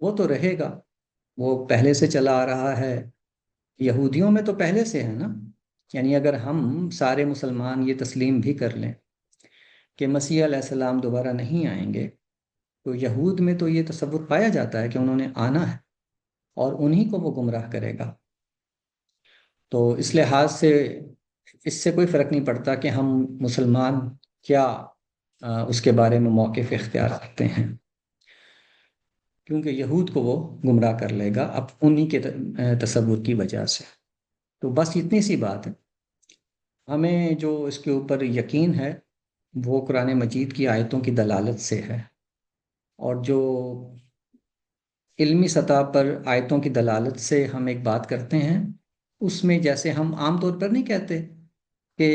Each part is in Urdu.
وہ تو رہے گا، وہ پہلے سے چلا آ رہا ہے، یہودیوں میں تو پہلے سے ہے نا. یعنی اگر ہم سارے مسلمان یہ تسلیم بھی کر لیں کہ مسیح علیہ السلام دوبارہ نہیں آئیں گے، تو یہود میں تو یہ تصور پایا جاتا ہے کہ انہوں نے آنا ہے اور انہی کو وہ گمراہ کرے گا. تو اس لحاظ سے اس سے کوئی فرق نہیں پڑتا کہ ہم مسلمان کیا اس کے بارے میں موقف اختیار کرتے ہیں، کیونکہ یہود کو وہ گمراہ کر لے گا اب انہی کے تصور کی وجہ سے. تو بس اتنی سی بات ہے. ہمیں جو اس کے اوپر یقین ہے وہ قرآن مجید کی آیتوں کی دلالت سے ہے، اور جو علمی سطح پر آیتوں کی دلالت سے ہم ایک بات کرتے ہیں، اس میں جیسے ہم عام طور پر نہیں کہتے کہ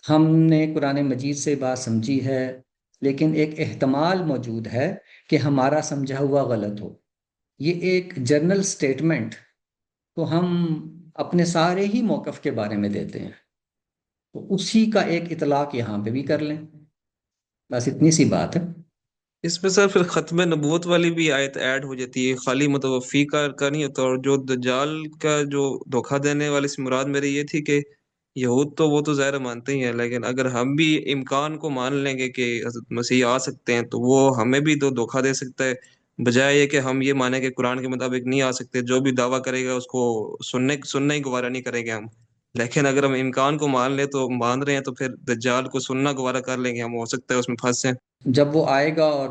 ہم نے قرآن مجید سے بات سمجھی ہے لیکن ایک احتمال موجود ہے کہ ہمارا سمجھا ہوا غلط ہو، یہ ایک جنرل سٹیٹمنٹ تو ہم اپنے سارے ہی موقف کے بارے میں دیتے ہیں، تو اسی کا ایک اطلاق یہاں پہ بھی کر لیں. بس اتنی سی بات ہے. اس میں سر پھر ختم نبوت والی بھی آیت ایڈ ہو جاتی ہے، خالی متوفی کا نہیں ہوتا. اور جو دجال کا جو دھوکہ دینے والی سے مراد میری یہ تھی کہ یہود تو وہ تو ظاہر مانتے ہی ہیں، لیکن اگر ہم بھی امکان کو مان لیں گے کہ حضرت مسیح آ سکتے ہیں تو وہ ہمیں بھی تو دھوکہ دے سکتا ہے، بجائے یہ کہ ہم یہ مانیں کہ قرآن کے مطابق نہیں آ سکتے. جو بھی دعویٰ کرے گا اس کو سننا ہی گوارا نہیں کریں گے ہم. لیکن اگر ہم امکان کو مان لیں تو مان رہے ہیں، تو پھر دجال کو سننا گوارا کر لیں گے ہم، ہو سکتا ہے اس میں پھنس جائیں. جب وہ آئے گا اور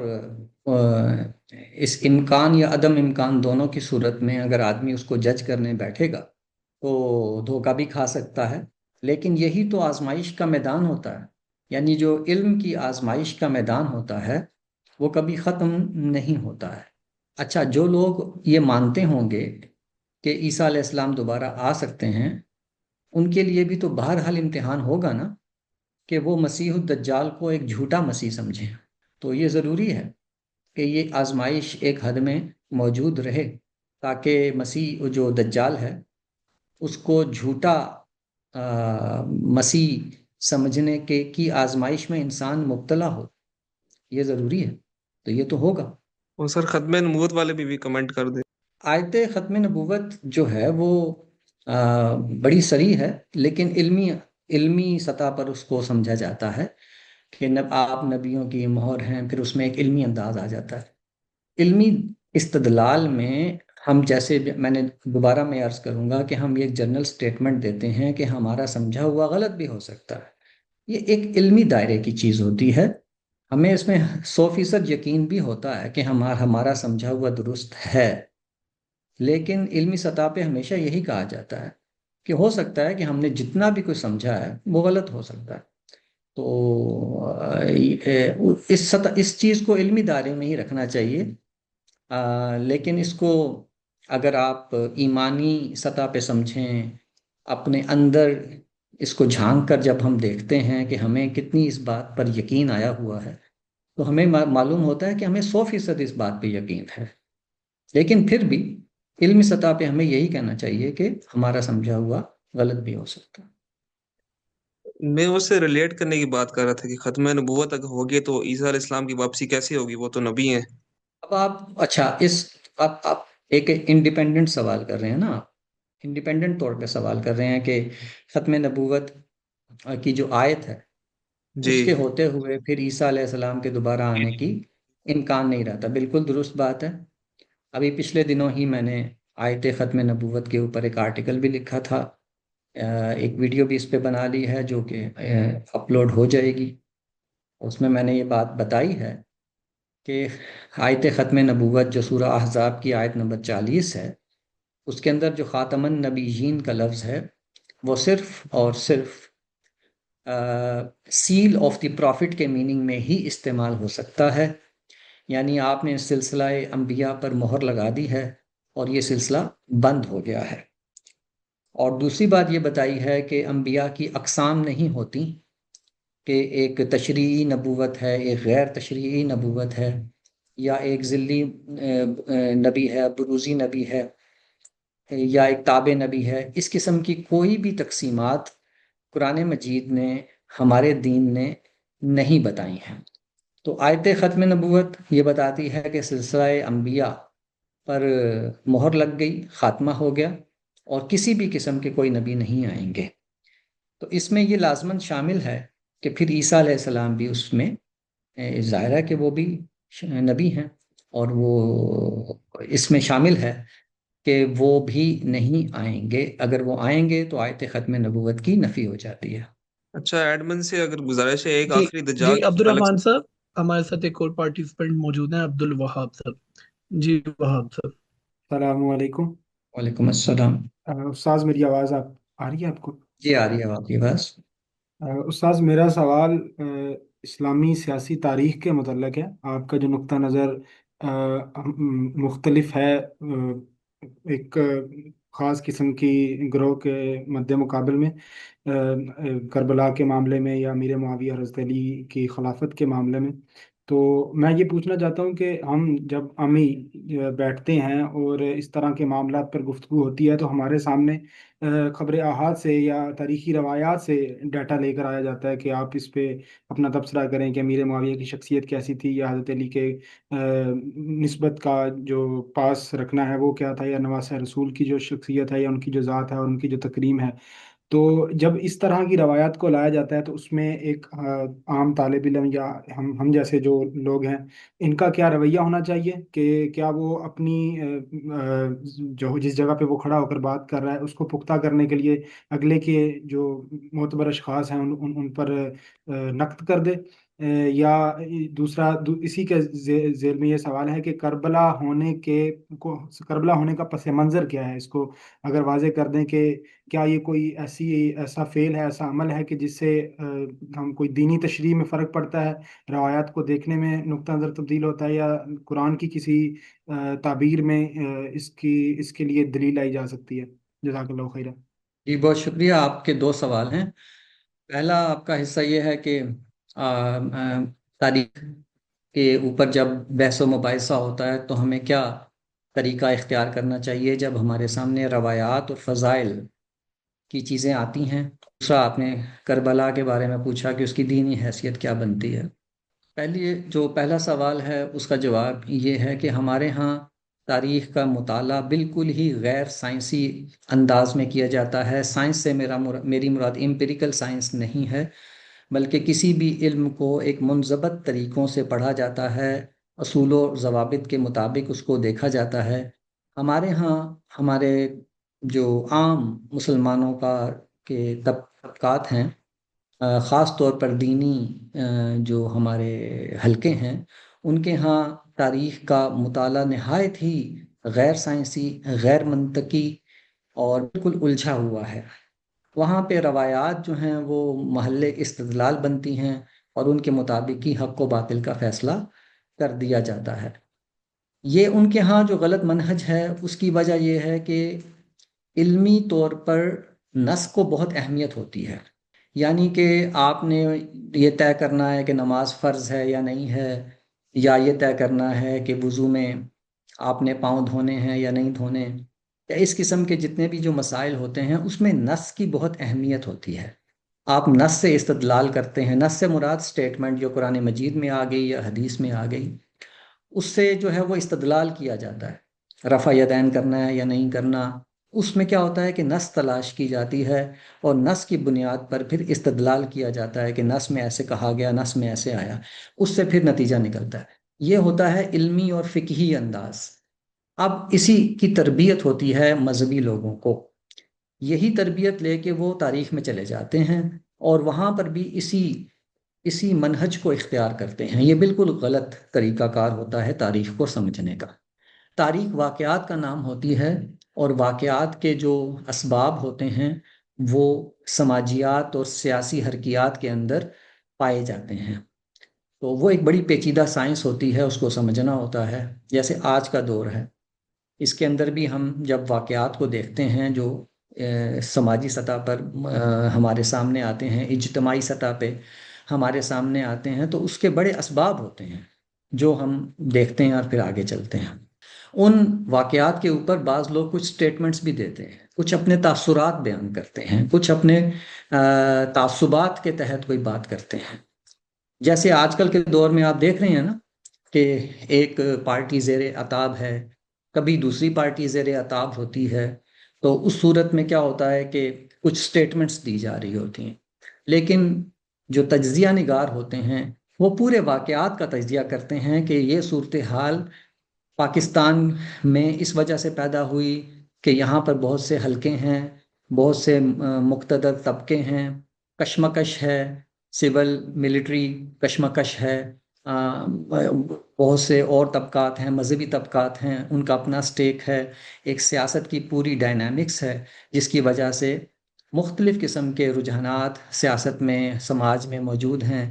اس امکان یا عدم امکان دونوں کی صورت میں اگر آدمی اس کو جج کرنے بیٹھے گا تو دھوکہ بھی کھا سکتا ہے. لیکن یہی تو آزمائش کا میدان ہوتا ہے، یعنی جو علم کی آزمائش کا میدان ہوتا ہے وہ کبھی ختم نہیں ہوتا ہے. اچھا، جو لوگ یہ مانتے ہوں گے کہ عیسیٰ علیہ السلام دوبارہ آ سکتے ہیں، ان کے لیے بھی تو بہرحال امتحان ہوگا نا کہ وہ مسیح الدجال کو ایک جھوٹا مسیح سمجھیں. تو یہ ضروری ہے کہ یہ آزمائش ایک حد میں موجود رہے تاکہ مسیح جو دجال ہے اس کو جھوٹا مسیح سمجھنے کی آزمائش میں انسان مبتلا ہو. یہ ضروری ہے، تو یہ تو ہوگا. اور سر ختم نبوت والے بھی کمنٹ کر دیں. آیت ختم نبوت جو ہے وہ بڑی صریح ہے، لیکن علمی سطح پر اس کو سمجھا جاتا ہے کہ آپ نبیوں کی مہر ہیں، پھر اس میں ایک علمی انداز آ جاتا ہے. علمی استدلال میں ہم جیسے میں نے دوبارہ میں عرض کروں گا کہ ہم ایک جنرل سٹیٹمنٹ دیتے ہیں کہ ہمارا سمجھا ہوا غلط بھی ہو سکتا ہے. یہ ایک علمی دائرے کی چیز ہوتی ہے، ہمیں اس میں 100% یقین بھی ہوتا ہے کہ ہمارا سمجھا ہوا درست ہے، لیکن علمی سطح پہ ہمیشہ یہی کہا جاتا ہے کہ ہو سکتا ہے کہ ہم نے جتنا بھی کچھ سمجھا ہے وہ غلط ہو سکتا ہے. تو اس چیز کو علمی دائرے میں ہی رکھنا چاہیے. لیکن اس کو اگر آپ ایمانی سطح پہ سمجھیں، اپنے اندر اس کو جھانک کر جب ہم دیکھتے ہیں کہ ہمیں کتنی اس بات پر یقین آیا ہوا ہے، تو ہمیں معلوم ہوتا ہے کہ ہمیں 100% اس بات پہ یقین ہے. لیکن پھر بھی علمی سطح پہ ہمیں یہی کہنا چاہیے کہ ہمارا سمجھا ہوا غلط بھی ہو سکتا ہے. میں اس سے ریلیٹ کرنے کی بات کر رہا تھا کہ ختم نبوت اگر ہوگی تو عیسیٰ علیہ السلام کی واپسی کیسے ہوگی، وہ تو نبی ہیں. اب آپ اچھا آپ ایک انڈیپینڈنٹ سوال کر رہے ہیں نا، انڈیپینڈنٹ طور پہ سوال کر رہے ہیں کہ ختم نبوت کی جو آیت ہے جی اس کے ہوتے ہوئے پھر عیسیٰ علیہ السلام کے دوبارہ آنے کی امکان نہیں رہتا. بالکل درست بات ہے. ابھی پچھلے دنوں ہی میں نے آیت ختم نبوت کے اوپر ایک آرٹیکل بھی لکھا تھا، ایک ویڈیو بھی اس پہ بنا لی ہے جو کہ اپلوڈ ہو جائے گی. اس میں نے یہ بات بتائی ہے کہ آیت ختم نبوت جو سورہ احزاب کی آیت نمبر 40 ہے، اس کے اندر جو خاتم النبیین کا لفظ ہے وہ صرف اور صرف سیل آف دی پروفٹ کے میننگ میں ہی استعمال ہو سکتا ہے. یعنی آپ نے سلسلہ انبیاء پر مہر لگا دی ہے اور یہ سلسلہ بند ہو گیا ہے. اور دوسری بات یہ بتائی ہے کہ انبیاء کی اقسام نہیں ہوتی، کہ ایک تشریعی نبوت ہے، ایک غیر تشریعی نبوت ہے، یا ایک ذلی نبی ہے، بروزی نبی ہے، یا ایک تابع نبی ہے. اس قسم کی کوئی بھی تقسیمات قرآن مجید نے، ہمارے دین نے نہیں بتائی ہیں. تو آیت ختم نبوت یہ بتاتی ہے کہ سلسلہ انبیاء پر مہر لگ گئی، خاتمہ ہو گیا، اور کسی بھی قسم کے کوئی نبی نہیں آئیں گے۔ تو اس میں یہ لازماً شامل ہے کہ پھر عیسیٰ علیہ السلام بھی اس میں ظاہر ہے کہ وہ بھی نبی ہیں، اور وہ اس میں شامل ہے کہ وہ بھی نہیں آئیں گے۔ اگر وہ آئیں گے تو آیت ختم نبوت کی نفی ہو جاتی ہے۔ اچھا، ایڈمن سے اگر گزارش ہے، ایک جی آخری جی، دجال عبد الگ الرحمان سے۔ صاحب ہمارے ساتھ ایک اور پارٹیسپینٹ موجود ہیں، عبد الوہاب صاحب۔ جی وہاب صاحب۔ السلام علیکم۔ وعلیکم السلام۔ استاذ میری آواز آ رہی ہے آپ کو؟ جی آ رہی ہے آپ کی بس۔ استاذ میرا سوال اسلامی سیاسی تاریخ کے متعلق ہے۔ آپ کا جو نقطہ نظر مختلف ہے ایک خاص قسم کی گروہ کے مد مقابل میں، کربلا کے معاملے میں یا امیر معاویہ حضرت علی کی خلافت کے معاملے میں، تو میں یہ پوچھنا چاہتا ہوں کہ ہم جب عامی بیٹھتے ہیں اور اس طرح کے معاملات پر گفتگو ہوتی ہے تو ہمارے سامنے خبر احاد سے یا تاریخی روایات سے ڈیٹا لے کر آیا جاتا ہے کہ آپ اس پہ اپنا تبصرہ کریں کہ امیر معاویہ کی شخصیت کیسی تھی، یا حضرت علی کے نسبت کا جو پاس رکھنا ہے وہ کیا تھا، یا نواسہ رسول کی جو شخصیت ہے یا ان کی جو ذات ہے اور ان کی جو تکریم ہے۔ تو جب اس طرح کی روایات کو لایا جاتا ہے تو اس میں ایک عام طالب علم یا ہم جیسے جو لوگ ہیں، ان کا کیا رویہ ہونا چاہیے کہ کیا وہ اپنی جو جس جگہ پہ وہ کھڑا ہو کر بات کر رہا ہے اس کو پختہ کرنے کے لیے اگلے کے جو معتبر اشخاص ہیں ان پر نقد کر دے، یا دوسرا اسی کے ذیل میں یہ سوال ہے کہ کربلا ہونے کا پس منظر کیا ہے، اس کو اگر واضح کر دیں کہ کیا یہ کوئی ایسا فعل ہے، ایسا عمل ہے کہ جس سے ہم کوئی دینی تشریح میں فرق پڑتا ہے، روایات کو دیکھنے میں نقطہ نظر تبدیل ہوتا ہے، یا قرآن کی کسی تعبیر میں اس کے لیے دلیل لائی جا سکتی ہے؟ جزاک اللہ خیرہ۔ جی بہت شکریہ۔ آپ کے دو سوال ہیں۔ پہلا آپ کا حصہ یہ ہے کہ تاریخ کے اوپر جب بحث و مباحثہ ہوتا ہے تو ہمیں کیا طریقہ اختیار کرنا چاہیے جب ہمارے سامنے روایات اور فضائل کی چیزیں آتی ہیں۔ دوسرا آپ نے کربلا کے بارے میں پوچھا کہ اس کی دینی حیثیت کیا بنتی ہے۔ پہلا سوال ہے اس کا جواب یہ ہے کہ ہمارے ہاں تاریخ کا مطالعہ بالکل ہی غیر سائنسی انداز میں کیا جاتا ہے۔ سائنس سے میری مراد امپیریکل سائنس نہیں ہے، بلکہ کسی بھی علم کو ایک منضبط طریقوں سے پڑھا جاتا ہے، اصول و ضوابط کے مطابق اس کو دیکھا جاتا ہے۔ ہمارے ہاں ہمارے جو عام مسلمانوں کے طبقات ہیں، خاص طور پر دینی جو ہمارے حلقے ہیں، ان کے ہاں تاریخ کا مطالعہ نہایت ہی غیر سائنسی، غیر منطقی اور بالکل الجھا ہوا ہے۔ وہاں پہ روایات جو ہیں وہ محل استدلال بنتی ہیں، اور ان کے مطابق ہی حق و باطل کا فیصلہ کر دیا جاتا ہے۔ یہ ان کے ہاں جو غلط منہج ہے اس کی وجہ یہ ہے کہ علمی طور پر نص کو بہت اہمیت ہوتی ہے، یعنی کہ آپ نے یہ طے کرنا ہے کہ نماز فرض ہے یا نہیں ہے، یا یہ طے کرنا ہے کہ وضو میں آپ نے پاؤں دھونے ہیں یا نہیں دھونے، یا اس قسم کے جتنے بھی جو مسائل ہوتے ہیں اس میں نص کی بہت اہمیت ہوتی ہے۔ آپ نص سے استدلال کرتے ہیں، نص سے مراد سٹیٹمنٹ جو قرآن مجید میں آ گئی یا حدیث میں آ گئی، اس سے جو ہے وہ استدلال کیا جاتا ہے۔ رفع یدین کرنا ہے یا نہیں کرنا، اس میں کیا ہوتا ہے کہ نص تلاش کی جاتی ہے، اور نص کی بنیاد پر پھر استدلال کیا جاتا ہے کہ نص میں ایسے کہا گیا، نص میں ایسے آیا، اس سے پھر نتیجہ نکلتا ہے۔ یہ ہوتا ہے علمی اور فقہی انداز۔ اب اسی کی تربیت ہوتی ہے مذہبی لوگوں کو، یہی تربیت لے کے وہ تاریخ میں چلے جاتے ہیں، اور وہاں پر بھی اسی منہج کو اختیار کرتے ہیں۔ یہ بالکل غلط طریقہ کار ہوتا ہے تاریخ کو سمجھنے کا۔ تاریخ واقعات کا نام ہوتی ہے، اور واقعات کے جو اسباب ہوتے ہیں وہ سماجیات اور سیاسی حرکیات کے اندر پائے جاتے ہیں۔ تو وہ ایک بڑی پیچیدہ سائنس ہوتی ہے، اس کو سمجھنا ہوتا ہے۔ جیسے آج کا دور ہے، اس کے اندر بھی ہم جب واقعات کو دیکھتے ہیں جو سماجی سطح پر ہمارے سامنے آتے ہیں، اجتماعی سطح پہ ہمارے سامنے آتے ہیں، تو اس کے بڑے اسباب ہوتے ہیں جو ہم دیکھتے ہیں اور پھر آگے چلتے ہیں۔ ان واقعات کے اوپر بعض لوگ کچھ سٹیٹمنٹس بھی دیتے ہیں، کچھ اپنے تاثرات بیان کرتے ہیں، کچھ اپنے تعصبات کے تحت کوئی بات کرتے ہیں۔ جیسے آج کل کے دور میں آپ دیکھ رہے ہیں نا کہ ایک پارٹی زیر عتاب ہے، کبھی دوسری پارٹی زیر عتاب ہوتی ہے، تو اس صورت میں کیا ہوتا ہے کہ کچھ سٹیٹمنٹس دی جا رہی ہوتی ہیں، لیکن جو تجزیہ نگار ہوتے ہیں وہ پورے واقعات کا تجزیہ کرتے ہیں کہ یہ صورتحال پاکستان میں اس وجہ سے پیدا ہوئی کہ یہاں پر بہت سے حلقے ہیں، بہت سے مقتدر طبقے ہیں، کشمکش ہے، سول ملٹری کشمکش ہے، بہت سے اور طبقات ہیں، مذہبی طبقات ہیں، ان کا اپنا سٹیک ہے، ایک سیاست کی پوری ڈائنامکس ہے جس کی وجہ سے مختلف قسم کے رجحانات سیاست میں، سماج میں موجود ہیں،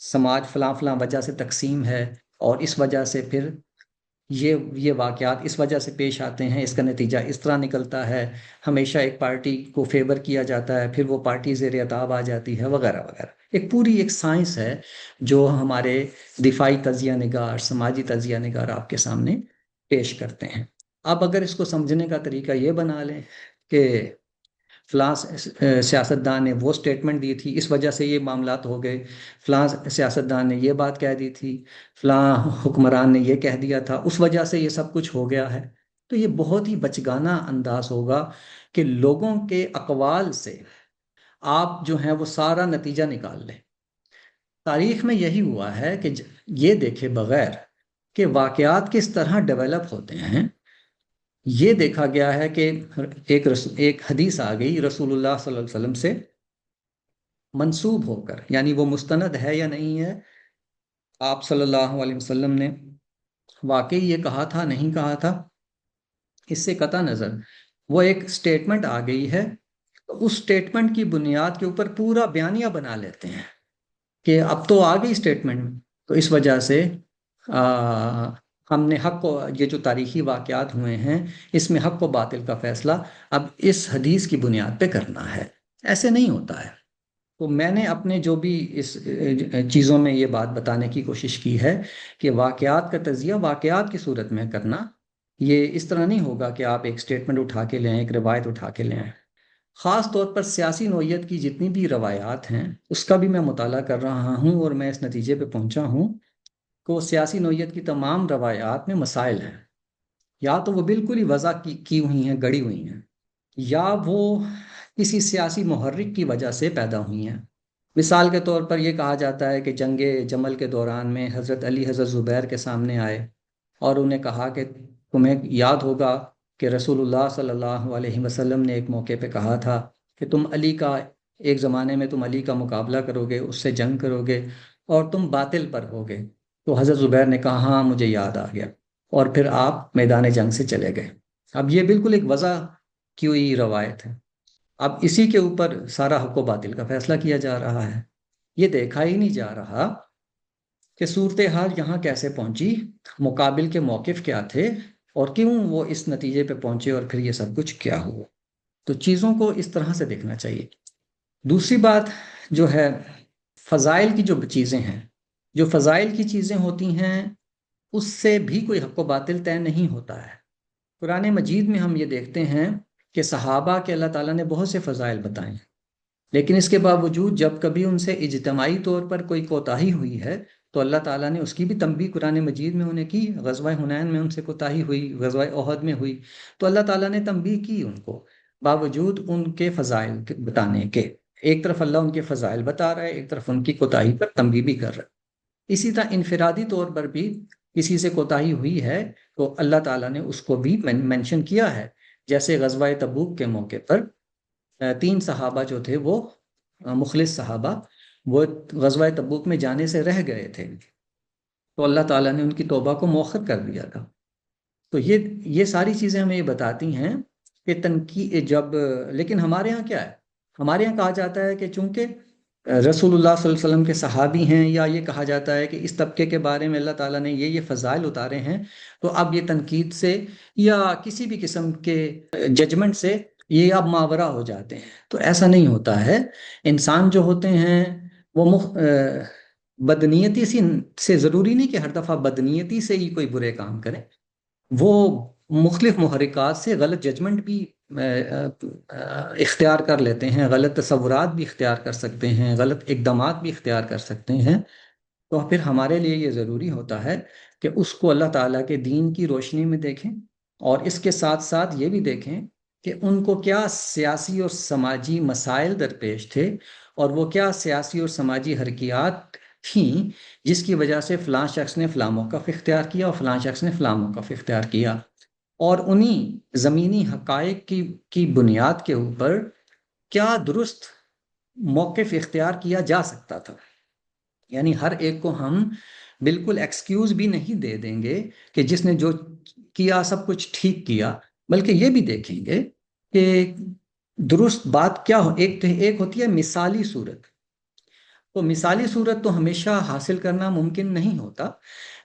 سماج فلاں فلاں وجہ سے تقسیم ہے، اور اس وجہ سے پھر یہ واقعات اس وجہ سے پیش آتے ہیں، اس کا نتیجہ اس طرح نکلتا ہے، ہمیشہ ایک پارٹی کو فیور کیا جاتا ہے، پھر وہ پارٹی زیر عتاب آ جاتی ہے، وغیرہ وغیرہ۔ ایک سائنس ہے جو ہمارے دفاعی تجزیہ نگار، سماجی تجزیہ نگار آپ کے سامنے پیش کرتے ہیں۔ اب اگر اس کو سمجھنے کا طریقہ یہ بنا لیں کہ فلاں سیاستدان نے وہ سٹیٹمنٹ دی تھی، اس وجہ سے یہ معاملات ہو گئے، فلاں سیاستدان نے یہ بات کہہ دی تھی، فلاں حکمران نے یہ کہہ دیا تھا، اس وجہ سے یہ سب کچھ ہو گیا ہے، تو یہ بہت ہی بچگانہ انداز ہوگا کہ لوگوں کے اقوال سے آپ جو ہیں وہ سارا نتیجہ نکال لیں۔ تاریخ میں یہی ہوا ہے کہ یہ دیکھے بغیر کہ واقعات کس طرح ڈیولپ ہوتے ہیں، یہ دیکھا گیا ہے کہ ایک حدیث آ گئی رسول اللہ صلی اللہ علیہ وسلم سے منسوب ہو کر، یعنی وہ مستند ہے یا نہیں ہے، آپ صلی اللہ علیہ وسلم نے واقعی یہ کہا تھا نہیں کہا تھا، اس سے قطع نظر وہ ایک سٹیٹمنٹ آ گئی ہے، تو اس سٹیٹمنٹ کی بنیاد کے اوپر پورا بیانیہ بنا لیتے ہیں کہ اب تو آ گئی سٹیٹمنٹ، تو اس وجہ سے ہم نے حق کو، یہ جو تاریخی واقعات ہوئے ہیں اس میں حق و باطل کا فیصلہ اب اس حدیث کی بنیاد پہ کرنا ہے۔ ایسے نہیں ہوتا ہے۔ تو میں نے اپنے جو بھی اس چیزوں میں یہ بات بتانے کی کوشش کی ہے کہ واقعات کا تجزیہ واقعات کی صورت میں کرنا، یہ اس طرح نہیں ہوگا کہ آپ ایک سٹیٹمنٹ اٹھا کے لیں، ایک روایت اٹھا کے لیں۔ خاص طور پر سیاسی نوعیت کی جتنی بھی روایات ہیں اس کا بھی میں مطالعہ کر رہا ہوں، اور میں اس نتیجے پہ پہنچا ہوں کہ وہ سیاسی نوعیت کی تمام روایات میں مسائل ہیں، یا تو وہ بالکل ہی وضع کی ہوئی ہیں، گڑی ہوئی ہیں، یا وہ کسی سیاسی محرک کی وجہ سے پیدا ہوئی ہیں۔ مثال کے طور پر یہ کہا جاتا ہے کہ جنگ جمل کے دوران میں حضرت علی حضرت زبیر کے سامنے آئے اور انہیں کہا کہ تمہیں یاد ہوگا کہ رسول اللہ صلی اللہ علیہ وسلم نے ایک موقع پہ کہا تھا کہ تم علی کا، ایک زمانے میں تم علی کا مقابلہ کرو گے، اس سے جنگ کرو گے اور تم باطل پر ہوگے۔ تو حضرت زبیر نے کہا ہاں مجھے یاد آ گیا، اور پھر آپ میدان جنگ سے چلے گئے۔ اب یہ بالکل ایک وضع کی ہوئی روایت ہے، اب اسی کے اوپر سارا حق و باطل کا فیصلہ کیا جا رہا ہے۔ یہ دیکھا ہی نہیں جا رہا کہ صورتحال یہاں کیسے پہنچی، مقابل کے موقف کیا تھے، اور کیوں وہ اس نتیجے پہ پہنچے، اور پھر یہ سب کچھ کیا ہوا۔ تو چیزوں کو اس طرح سے دیکھنا چاہیے۔ دوسری بات جو ہے فضائل کی جو چیزیں ہیں، جو فضائل کی چیزیں ہوتی ہیں اس سے بھی کوئی حق و باطل طے نہیں ہوتا ہے۔ قرآن مجید میں ہم یہ دیکھتے ہیں کہ صحابہ کے اللہ تعالیٰ نے بہت سے فضائل بتائے، لیکن اس کے باوجود جب کبھی ان سے اجتماعی طور پر کوئی کوتاہی ہوئی ہے تو اللہ تعالیٰ نے اس کی بھی تنبیہ قرآن مجید میں انہیں کی۔ غزوہ حنین میں ان سے کوتاہی ہوئی، غزوہ احد میں ہوئی، تو اللہ تعالیٰ نے تنبیہ کی ان کو، باوجود ان کے فضائل بتانے کے۔ ایک طرف اللہ ان کے فضائل بتا رہا ہے، ایک طرف ان کی کوتاہی پر تنبیہ بھی کر رہا ہے۔ اسی طرح انفرادی طور پر بھی کسی سے کوتاہی ہوئی ہے تو اللہ تعالیٰ نے اس کو بھی مینشن کیا ہے، جیسے غزوہ تبوک کے موقع پر 3 صحابہ جو تھے وہ مخلص صحابہ، وہ غزوہ تبوک میں جانے سے رہ گئے تھے، تو اللہ تعالیٰ نے ان کی توبہ کو مؤخر کر دیا تھا۔ تو یہ ساری چیزیں ہمیں یہ بتاتی ہیں کہ تنقید لیکن ہمارے ہاں کیا ہے، ہمارے ہاں کہا جاتا ہے کہ چونکہ رسول اللہ صلی اللہ علیہ وسلم کے صحابی ہیں، یا یہ کہا جاتا ہے کہ اس طبقے کے بارے میں اللہ تعالیٰ نے یہ فضائل اتارے ہیں، تو اب یہ تنقید سے یا کسی بھی قسم کے ججمنٹ سے یہ اب ماورا ہو جاتے ہیں۔ تو ایسا نہیں ہوتا ہے۔ انسان جو ہوتے ہیں وہ بدنیتی سے ضروری نہیں کہ ہر دفعہ بدنیتی سے ہی کوئی برے کام کرے، وہ مختلف محرکات سے غلط ججمنٹ بھی اختیار کر لیتے ہیں، غلط تصورات بھی اختیار کر سکتے ہیں، غلط اقدامات بھی اختیار کر سکتے ہیں۔ تو پھر ہمارے لیے یہ ضروری ہوتا ہے کہ اس کو اللہ تعالیٰ کے دین کی روشنی میں دیکھیں، اور اس کے ساتھ ساتھ یہ بھی دیکھیں کہ ان کو کیا سیاسی اور سماجی مسائل درپیش تھے، اور وہ کیا سیاسی اور سماجی حرکیات تھیں جس کی وجہ سے فلاں شخص نے فلاں موقف اختیار کیا اور فلاں شخص نے فلاں موقف اختیار کیا، اور انہی زمینی حقائق کی بنیاد کے اوپر کیا درست موقف اختیار کیا جا سکتا تھا۔ یعنی ہر ایک کو ہم بالکل ایکسکیوز بھی نہیں دے دیں گے کہ جس نے جو کیا سب کچھ ٹھیک کیا، بلکہ یہ بھی دیکھیں گے کہ درست بات کیا ہو۔ ایک ہوتی ہے مثالی صورت، تو مثالی صورت تو ہمیشہ حاصل کرنا ممکن نہیں ہوتا،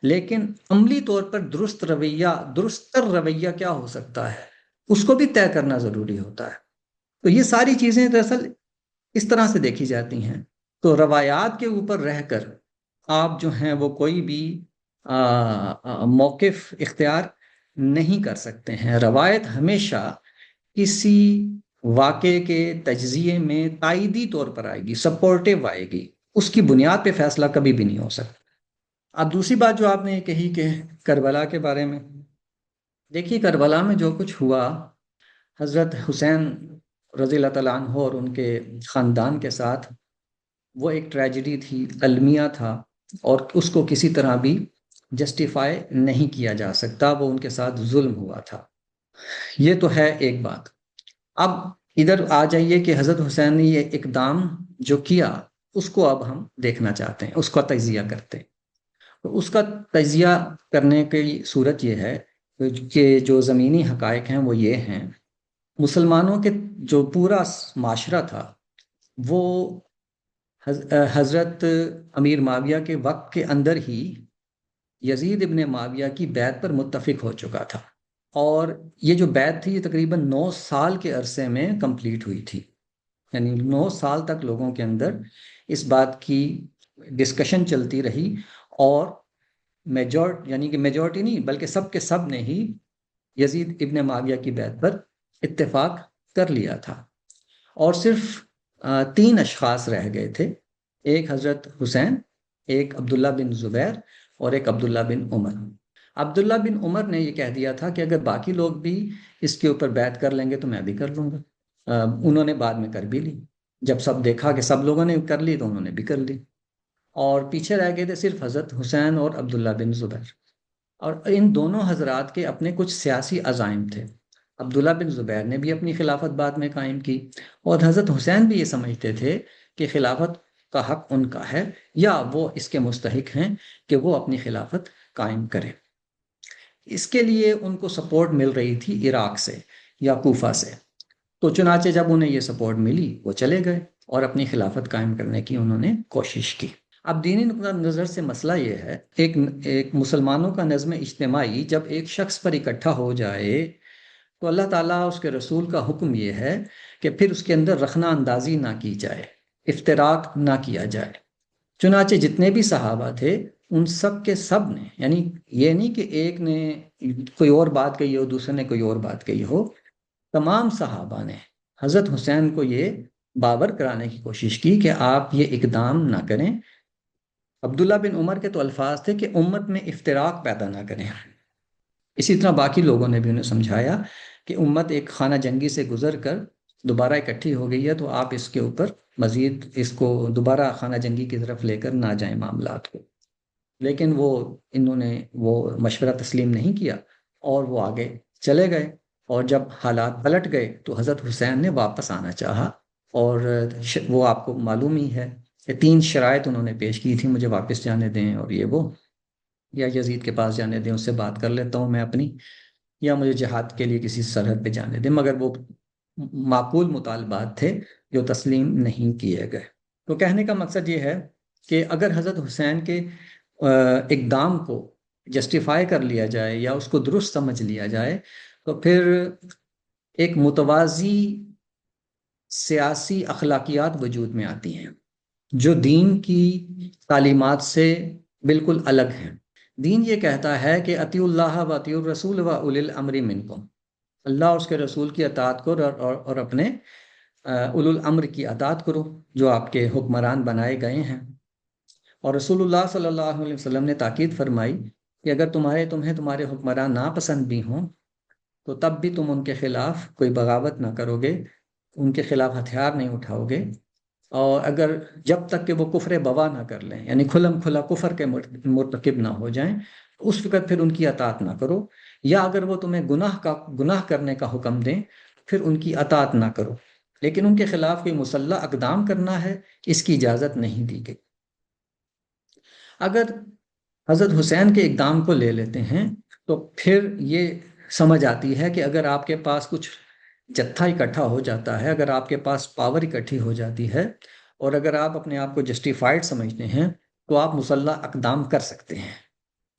لیکن عملی طور پر درست رویہ، درست تر رویہ کیا ہو سکتا ہے، اس کو بھی طے کرنا ضروری ہوتا ہے۔ تو یہ ساری چیزیں دراصل اس طرح سے دیکھی جاتی ہیں۔ تو روایات کے اوپر رہ کر آپ جو ہیں وہ کوئی بھی موقف اختیار نہیں کر سکتے ہیں۔ روایت ہمیشہ کسی واقعے کے تجزیے میں تائیدی طور پر آئے گی، سپورٹیو آئے گی، اس کی بنیاد پہ فیصلہ کبھی بھی نہیں ہو سکتا۔ اب دوسری بات جو آپ نے یہ کہی کہ کربلا کے بارے میں، دیکھیے کربلا میں جو کچھ ہوا، حضرت حسین رضی اللہ تعالیٰ عنہ اور ان کے خاندان کے ساتھ، وہ ایک ٹریجڈی تھی، المیہ تھا، اور اس کو کسی طرح بھی جسٹیفائی نہیں کیا جا سکتا، وہ ان کے ساتھ ظلم ہوا تھا۔ یہ تو ہے ایک بات۔ اب ادھر آ جائیے کہ حضرت حسین نے یہ اقدام جو کیا، اس کو اب ہم دیکھنا چاہتے ہیں، اس کا تجزیہ کرتے ہیں۔ تو اس کا تجزیہ کرنے کی صورت یہ ہے کہ جو زمینی حقائق ہیں وہ یہ ہیں، مسلمانوں کے جو پورا معاشرہ تھا وہ حضرت امیر معاویہ کے وقت کے اندر ہی یزید ابن معاویہ کی بیعت پر متفق ہو چکا تھا، اور یہ جو بیعت تھی یہ تقریباً 9 سال کے عرصے میں کمپلیٹ ہوئی تھی۔ یعنی 9 سال تک لوگوں کے اندر اس بات کی ڈسکشن چلتی رہی، اور یعنی کہ میجورٹی نہیں بلکہ سب کے سب نے ہی یزید ابن معاویہ کی بیعت پر اتفاق کر لیا تھا، اور صرف 3 اشخاص رہ گئے تھے، ایک حضرت حسین، ایک عبداللہ بن زبیر، اور ایک عبداللہ بن عمر۔ عبداللہ بن عمر نے یہ کہہ دیا تھا کہ اگر باقی لوگ بھی اس کے اوپر بیعت کر لیں گے تو میں بھی کر لوں گا۔ انہوں نے بعد میں کر بھی لی، جب سب دیکھا کہ سب لوگوں نے کر لی تو انہوں نے بھی کر لی، اور پیچھے رہ گئے تھے صرف حضرت حسین اور عبداللہ بن زبیر۔ اور ان دونوں حضرات کے اپنے کچھ سیاسی عزائم تھے۔ عبداللہ بن زبیر نے بھی اپنی خلافت بعد میں قائم کی، اور حضرت حسین بھی یہ سمجھتے تھے کہ خلافت کا حق ان کا ہے، یا وہ اس کے مستحق ہیں کہ وہ اپنی خلافت قائم کریں۔ اس کے لیے ان کو سپورٹ مل رہی تھی عراق سے یا کوفہ سے، تو چنانچہ جب انہیں یہ سپورٹ ملی وہ چلے گئے اور اپنی خلافت قائم کرنے کی انہوں نے کوشش کی۔ اب دینی نقطہ نظر سے مسئلہ یہ ہے، ایک مسلمانوں کا نظم اجتماعی جب ایک شخص پر اکٹھا ہو جائے تو اللہ تعالیٰ اس کے رسول کا حکم یہ ہے کہ پھر اس کے اندر رخنہ اندازی نہ کی جائے، افتراق نہ کیا جائے۔ چنانچہ جتنے بھی صحابہ تھے ان سب کے سب نے، یعنی یہ نہیں کہ ایک نے کوئی اور بات کہی ہو دوسرے نے کوئی اور بات کہی ہو، تمام صحابہ نے حضرت حسین کو یہ باور کرانے کی کوشش کی کہ آپ یہ اقدام نہ کریں۔ عبداللہ بن عمر کے تو الفاظ تھے کہ امت میں افتراق پیدا نہ کریں۔ اسی طرح باقی لوگوں نے بھی انہیں سمجھایا کہ امت ایک خانہ جنگی سے گزر کر دوبارہ اکٹھی ہو گئی ہے، تو آپ اس کے اوپر مزید اس کو دوبارہ خانہ جنگی کی طرف لے کر نہ جائیں معاملات کو۔ لیکن انہوں نے وہ مشورہ تسلیم نہیں کیا اور وہ آگے چلے گئے، اور جب حالات پلٹ گئے تو حضرت حسین نے واپس آنا چاہا، اور وہ آپ کو معلوم ہی ہے کہ 3 شرائط انہوں نے پیش کی تھی، مجھے واپس جانے دیں، اور یہ وہ، یا یزید کے پاس جانے دیں، اس سے بات کر لیتا ہوں میں اپنی، یا مجھے جہاد کے لیے کسی سرحد پہ جانے دیں، مگر وہ معقول مطالبات تھے جو تسلیم نہیں کیے گئے۔ تو کہنے کا مقصد یہ ہے کہ اگر حضرت حسین کے اقدام کو جسٹیفائی کر لیا جائے یا اس کو درست سمجھ لیا جائے تو پھر ایک متوازی سیاسی اخلاقیات وجود میں آتی ہیں جو دین کی تعلیمات سے بالکل الگ ہیں۔ دین یہ کہتا ہے کہ اطیعوا اللہ و اطیعوا الرسول و اولی الامر منکم، اللہ اور اس کے رسول کی اطاعت کرو اور اپنے اولو الامر کی اطاعت کرو جو آپ کے حکمران بنائے گئے ہیں۔ اور رسول اللہ صلی اللہ علیہ وسلم نے تاکید فرمائی کہ اگر تمہیں تمہارے حکمران ناپسند بھی ہوں تو تب بھی تم ان کے خلاف کوئی بغاوت نہ کرو گے، ان کے خلاف ہتھیار نہیں اٹھاؤ گے، اور اگر جب تک کہ وہ کفر بوا نہ کر لیں، یعنی کھلم کھلا کفر کے مرتکب نہ ہو جائیں، اس وقت پھر ان کی اطاعت نہ کرو، یا اگر وہ تمہیں گناہ کرنے کا حکم دیں پھر ان کی اطاعت نہ کرو، لیکن ان کے خلاف کوئی مسلح اقدام کرنا ہے اس کی اجازت نہیں دی گئی۔ اگر حضرت حسین کے اقدام کو لے لیتے ہیں تو پھر یہ سمجھ آتی ہے کہ اگر آپ کے پاس کچھ جتھا اکٹھا ہو جاتا ہے، اگر آپ کے پاس پاور اکٹھی ہو جاتی ہے، اور اگر آپ اپنے آپ کو جسٹیفائڈ سمجھتے ہیں تو آپ مسلح اقدام کر سکتے ہیں۔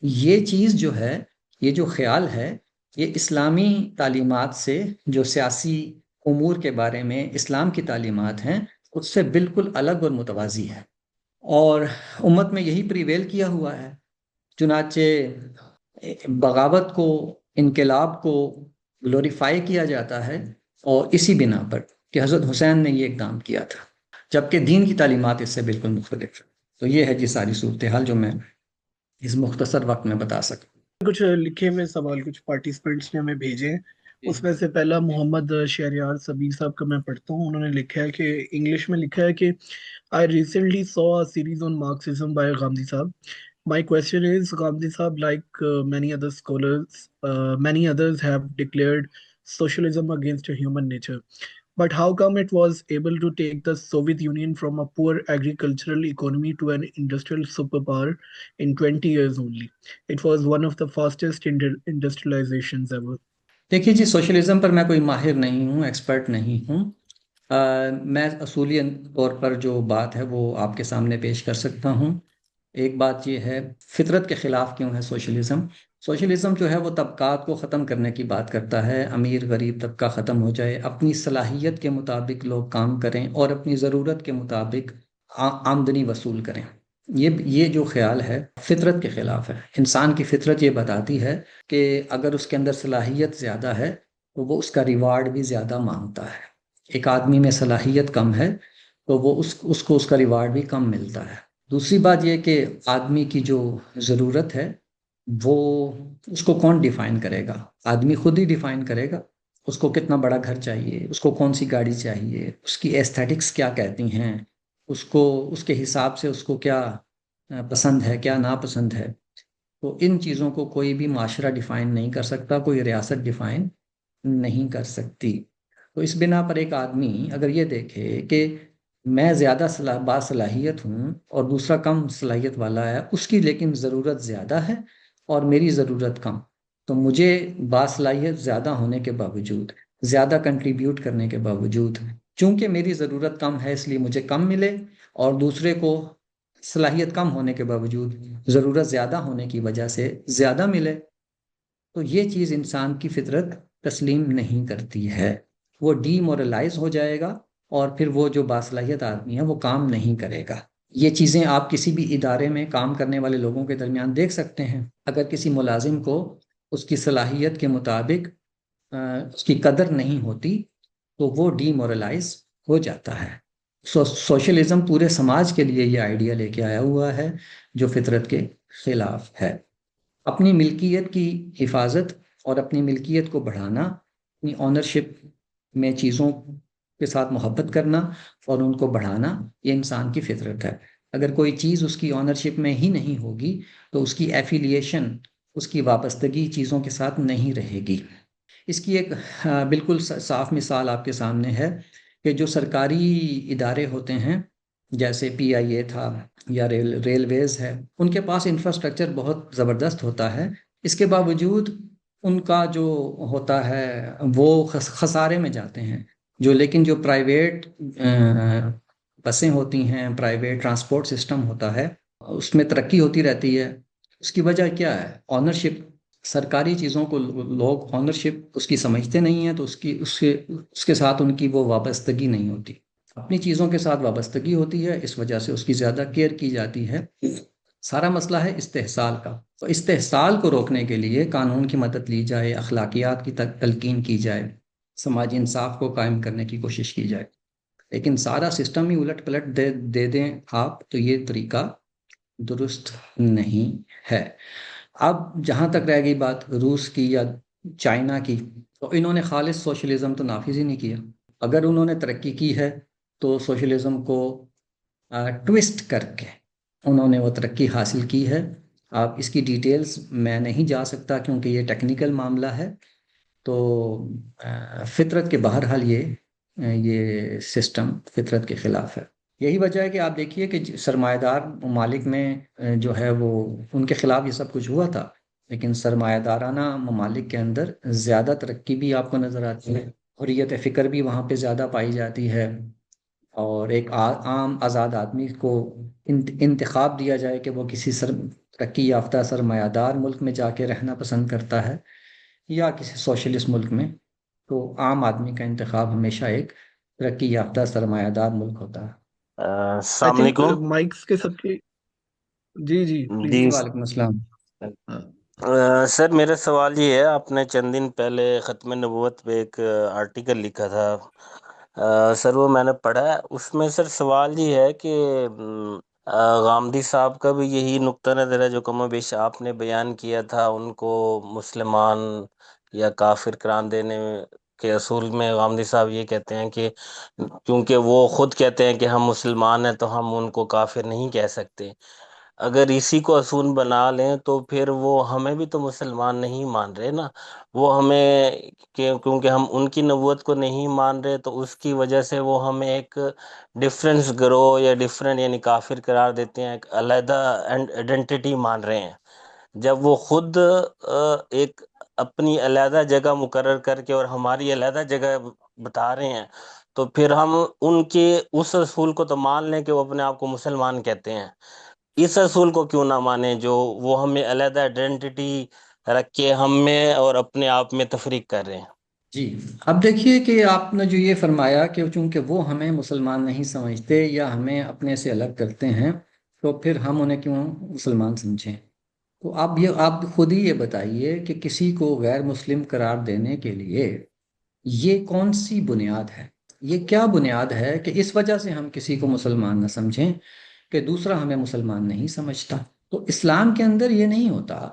یہ چیز جو ہے، یہ جو خیال ہے، یہ اسلامی تعلیمات سے، جو سیاسی امور کے بارے میں اسلام کی تعلیمات ہیں، اس سے بالکل الگ اور متوازی ہے، اور امت میں یہی پریویل کیا ہوا ہے۔ چنانچہ بغاوت کو، انقلاب کو گلوریفائی کیا جاتا ہے، اور اسی بنا پر کہ حضرت حسین نے یہ اقدام کیا تھا، جبکہ دین کی تعلیمات اس سے بالکل مختلف ہے۔ تو یہ ہے جی ساری صورتحال جو میں اس مختصر وقت میں بتا سکوں۔ کچھ لکھے ہوئے سوال کچھ پارٹیسپینٹس نے ہمیں بھیجے ہیں، اس میں سے پہلا محمد شہریار صبیر صاحب کا میں پڑھتا ہوں۔ انہوں نے لکھا ہے کہ انگلش میں لکھا ہے کہ I recently saw a series on Marxism by Gandhi Saab. My question is, Gandhi Saab, like many other scholars, many others have declared socialism against human nature. But how come it was able to take the Soviet Union from a poor agricultural economy to an industrial superpower in 20 years only? It was one of the fastest industrializations ever. دیکھیے جی، سوشلزم پر میں کوئی ماہر نہیں ہوں، ایکسپرٹ نہیں ہوں۔ میں اصولی طور پر جو بات ہے وہ آپ کے سامنے پیش کر سکتا ہوں۔ ایک بات یہ ہے، فطرت کے خلاف کیوں ہے سوشلزم؟ سوشلزم جو ہے وہ طبقات کو ختم کرنے کی بات کرتا ہے، امیر غریب طبقہ ختم ہو جائے، اپنی صلاحیت کے مطابق لوگ کام کریں اور اپنی ضرورت کے مطابق آمدنی وصول کریں۔ یہ جو خیال ہے فطرت کے خلاف ہے۔ انسان کی فطرت یہ بتاتی ہے کہ اگر اس کے اندر صلاحیت زیادہ ہے تو وہ اس کا ریوارڈ بھی زیادہ مانگتا ہے۔ ایک آدمی میں صلاحیت کم ہے تو وہ اس کو اس کا ریوارڈ بھی کم ملتا ہے۔ دوسری بات یہ کہ آدمی کی جو ضرورت ہے وہ اس کو کون ڈیفائن کرے گا؟ آدمی خود ہی ڈیفائن کرے گا۔ اس کو کتنا بڑا گھر چاہیے، اس کو کون سی گاڑی چاہیے، اس کی ایستھیٹکس کیا کہتی ہیں، اس کو اس کے حساب سے اس کو کیا پسند ہے، کیا ناپسند ہے۔ تو ان چیزوں کو کوئی بھی معاشرہ ڈیفائن نہیں کر سکتا، کوئی ریاست ڈیفائن نہیں کر سکتی۔ تو اس بنا پر ایک آدمی اگر یہ دیکھے کہ میں زیادہ باصلاحیت ہوں اور دوسرا کم صلاحیت والا ہے، اس کی لیکن ضرورت زیادہ ہے اور میری ضرورت کم، تو مجھے باصلاحیت زیادہ ہونے کے باوجود، زیادہ کنٹریبیوٹ کرنے کے باوجود، چونکہ میری ضرورت کم ہے اس لیے مجھے کم ملے، اور دوسرے کو صلاحیت کم ہونے کے باوجود ضرورت زیادہ ہونے کی وجہ سے زیادہ ملے، تو یہ چیز انسان کی فطرت تسلیم نہیں کرتی ہے۔ وہ ڈی مورلائز ہو جائے گا، اور پھر وہ جو باصلاحیت آدمی ہے وہ کام نہیں کرے گا۔ یہ چیزیں آپ کسی بھی ادارے میں کام کرنے والے لوگوں کے درمیان دیکھ سکتے ہیں۔ اگر کسی ملازم کو اس کی صلاحیت کے مطابق اس کی قدر نہیں ہوتی تو وہ ڈی مورلائز ہو جاتا ہے۔ سوشلزم پورے سماج کے لیے یہ آئیڈیا لے کے آیا ہوا ہے جو فطرت کے خلاف ہے۔ اپنی ملکیت کی حفاظت اور اپنی ملکیت کو بڑھانا، اپنی اونرشپ میں چیزوں کے ساتھ محبت کرنا اور ان کو بڑھانا، یہ انسان کی فطرت ہے۔ اگر کوئی چیز اس کی اونرشپ میں ہی نہیں ہوگی تو اس کی ایفیلیشن، اس کی وابستگی چیزوں کے ساتھ نہیں رہے گی۔ اس کی ایک بالکل صاف مثال آپ کے سامنے ہے کہ جو سرکاری ادارے ہوتے ہیں جیسے پی آئی اے تھا یا ریلویز ہے، ان کے پاس انفراسٹرکچر بہت زبردست ہوتا ہے، اس کے باوجود ان کا جو ہوتا ہے وہ خسارے میں جاتے ہیں۔ لیکن جو پرائیویٹ بسیں ہوتی ہیں، پرائیویٹ ٹرانسپورٹ سسٹم ہوتا ہے، اس میں ترقی ہوتی رہتی ہے۔ اس کی وجہ کیا ہے؟ آنرشپ۔ سرکاری چیزوں کو لوگ آنرشپ اس کی سمجھتے نہیں ہیں، تو اس کے ساتھ ان کی وہ وابستگی نہیں ہوتی۔ اپنی چیزوں کے ساتھ وابستگی ہوتی ہے، اس وجہ سے اس کی زیادہ کیئر کی جاتی ہے۔ سارا مسئلہ ہے استحصال کا۔ تو استحصال کو روکنے کے لیے قانون کی مدد لی جائے، اخلاقیات کی تلقین کی جائے، سماجی انصاف کو قائم کرنے کی کوشش کی جائے، لیکن سارا سسٹم ہی الٹ پلٹ دے دیں آپ، تو یہ طریقہ درست نہیں ہے۔ اب جہاں تک رہ گئی بات روس کی یا چائنا کی، تو انہوں نے خالص سوشلزم تو نافذ ہی نہیں کیا. اگر انہوں نے ترقی کی ہے تو سوشلزم کو ٹوسٹ کر کے انہوں نے وہ ترقی حاصل کی ہے. آپ اس کی ڈیٹیلز میں نہیں جا سکتا کیونکہ یہ ٹیکنیکل معاملہ ہے. تو فطرت کے بہرحال یہ سسٹم فطرت کے خلاف ہے. یہی وجہ ہے کہ آپ دیکھیے کہ سرمایہ دار ممالک میں جو ہے وہ ان کے خلاف یہ سب کچھ ہوا تھا، لیکن سرمایہ دارانہ ممالک کے اندر زیادہ ترقی بھی آپ کو نظر آتی ہے، حریت فکر بھی وہاں پہ زیادہ پائی جاتی ہے، اور ایک عام آزاد آدمی کو انتخاب دیا جائے کہ وہ کسی ترقی یافتہ سرمایہ دار ملک میں جا کے رہنا پسند کرتا ہے یا کسی سوشلسٹ ملک میں، تو عام آدمی کا انتخاب ہمیشہ ایک ترقی یافتہ سرمایہ دار ملک ہوتا ہے. آئی السلام تھنک علیکم. مائکس کے سب کے. جی جی جی پلیز. وعلیکم السلام. سر، میرا سوال یہ ہے، آپ نے چند دن پہلے ختم نبوت پہ ایک آرٹیکل لکھا تھا. سر وہ میں نے پڑھا ہے، اس میں سر سوال یہ ہے کہ غامدی صاحب کا بھی یہی نقطہ نظر ہے جو کم و بیش آپ نے بیان کیا تھا، ان کو مسلمان یا کافر قرار دینے کے اصول میں غامدی صاحب یہ کہتے ہیں کہ کیونکہ وہ خود کہتے ہیں کہ ہم مسلمان ہیں تو ہم ان کو کافر نہیں کہہ سکتے. اگر اسی کو اصول بنا لیں تو پھر وہ ہمیں بھی تو مسلمان نہیں مان رہے نا، وہ ہمیں کیونکہ ہم ان کی نبوت کو نہیں مان رہے تو اس کی وجہ سے وہ ہمیں ایک ڈفرینس گروہ یا ڈفرینٹ یعنی کافر قرار دیتے ہیں، ایک علیحدہ آئیڈینٹی مان رہے ہیں، جب وہ خود ایک اپنی علیحدہ جگہ مقرر کر کے اور ہماری علیحدہ جگہ بتا رہے ہیں. تو پھر ہم ان کے اس اصول کو تو مان لیں کہ وہ اپنے آپ کو مسلمان کہتے ہیں، اس اصول کو کیوں نہ مانیں جو وہ ہمیں علیحدہ آئیڈینٹی رکھ کے ہم میں اور اپنے آپ میں تفریق کر رہے ہیں. جی، اب دیکھیے کہ آپ نے جو یہ فرمایا کہ چونکہ وہ ہمیں مسلمان نہیں سمجھتے یا ہمیں اپنے سے الگ کرتے ہیں تو پھر ہم انہیں کیوں مسلمان سمجھیں. تو آپ خود ہی یہ بتائیے کہ کسی کو غیر مسلم قرار دینے کے لیے یہ کون سی بنیاد ہے، یہ کیا بنیاد ہے کہ اس وجہ سے ہم کسی کو مسلمان نہ سمجھیں کہ دوسرا ہمیں مسلمان نہیں سمجھتا. تو اسلام کے اندر یہ نہیں ہوتا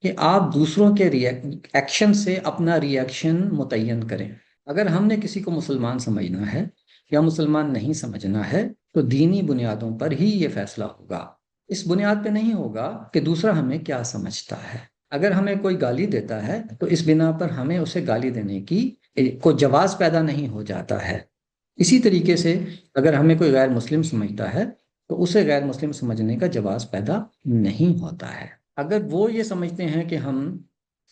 کہ آپ دوسروں کے ایکشن سے اپنا ری ایکشن متعین کریں. اگر ہم نے کسی کو مسلمان سمجھنا ہے یا مسلمان نہیں سمجھنا ہے تو دینی بنیادوں پر ہی یہ فیصلہ ہوگا، اس بنیاد پہ نہیں ہوگا کہ دوسرا ہمیں کیا سمجھتا ہے. اگر ہمیں کوئی گالی دیتا ہے تو اس بنا پر ہمیں اسے گالی دینے کی کو جواز پیدا نہیں ہو جاتا ہے. اسی طریقے سے اگر ہمیں کوئی غیر مسلم سمجھتا ہے تو اسے غیر مسلم سمجھنے کا جواز پیدا نہیں ہوتا ہے. اگر وہ یہ سمجھتے ہیں کہ ہم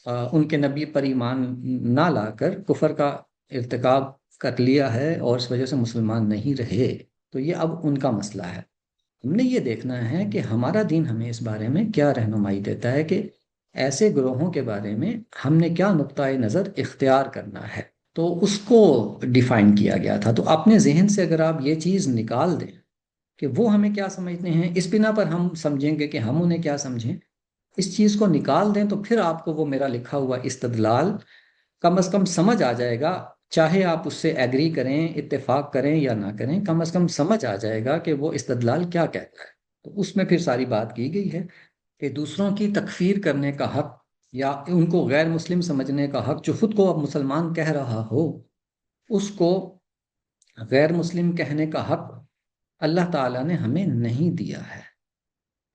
ان کے نبی پر ایمان نہ لا کر کفر کا ارتکاب کر لیا ہے اور اس وجہ سے مسلمان نہیں رہے تو یہ اب ان کا مسئلہ ہے. ہم نے یہ دیکھنا ہے کہ ہمارا دین ہمیں اس بارے میں کیا رہنمائی دیتا ہے کہ ایسے گروہوں کے بارے میں ہم نے کیا نقطۂ نظر اختیار کرنا ہے. تو اس کو ڈیفائن کیا گیا تھا. تو اپنے ذہن سے اگر آپ یہ چیز نکال دیں کہ وہ ہمیں کیا سمجھتے ہیں، اس بنا پر ہم سمجھیں گے کہ ہم انہیں کیا سمجھیں، اس چیز کو نکال دیں تو پھر آپ کو وہ میرا لکھا ہوا استدلال کم از کم سمجھ آ جائے گا. چاہے آپ اس سے ایگری کریں، اتفاق کریں یا نہ کریں، کم از کم سمجھ آ جائے گا کہ وہ استدلال کیا کہتا ہے. تو اس میں پھر ساری بات کی گئی ہے کہ دوسروں کی تکفیر کرنے کا حق یا ان کو غیر مسلم سمجھنے کا حق جو خود کو اب مسلمان کہہ رہا ہو، اس کو غیر مسلم کہنے کا حق اللہ تعالیٰ نے ہمیں نہیں دیا ہے.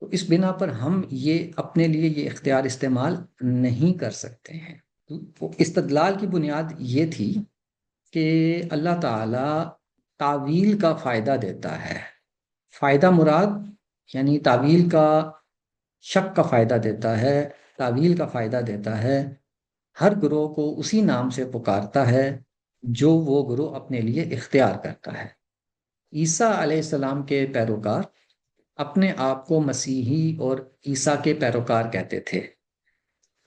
تو اس بنا پر ہم یہ اپنے لیے یہ اختیار استعمال نہیں کر سکتے ہیں. تو استدلال کی بنیاد یہ تھی کہ اللہ تعالیٰ تعویل کا فائدہ دیتا ہے. فائدہ مراد یعنی تعویل کا شک کا فائدہ دیتا ہے، تعویل کا فائدہ دیتا ہے. ہر گروہ کو اسی نام سے پکارتا ہے جو وہ گروہ اپنے لیے اختیار کرتا ہے. عیسیٰ علیہ السلام کے پیروکار اپنے آپ کو مسیحی اور عیسیٰ کے پیروکار کہتے تھے.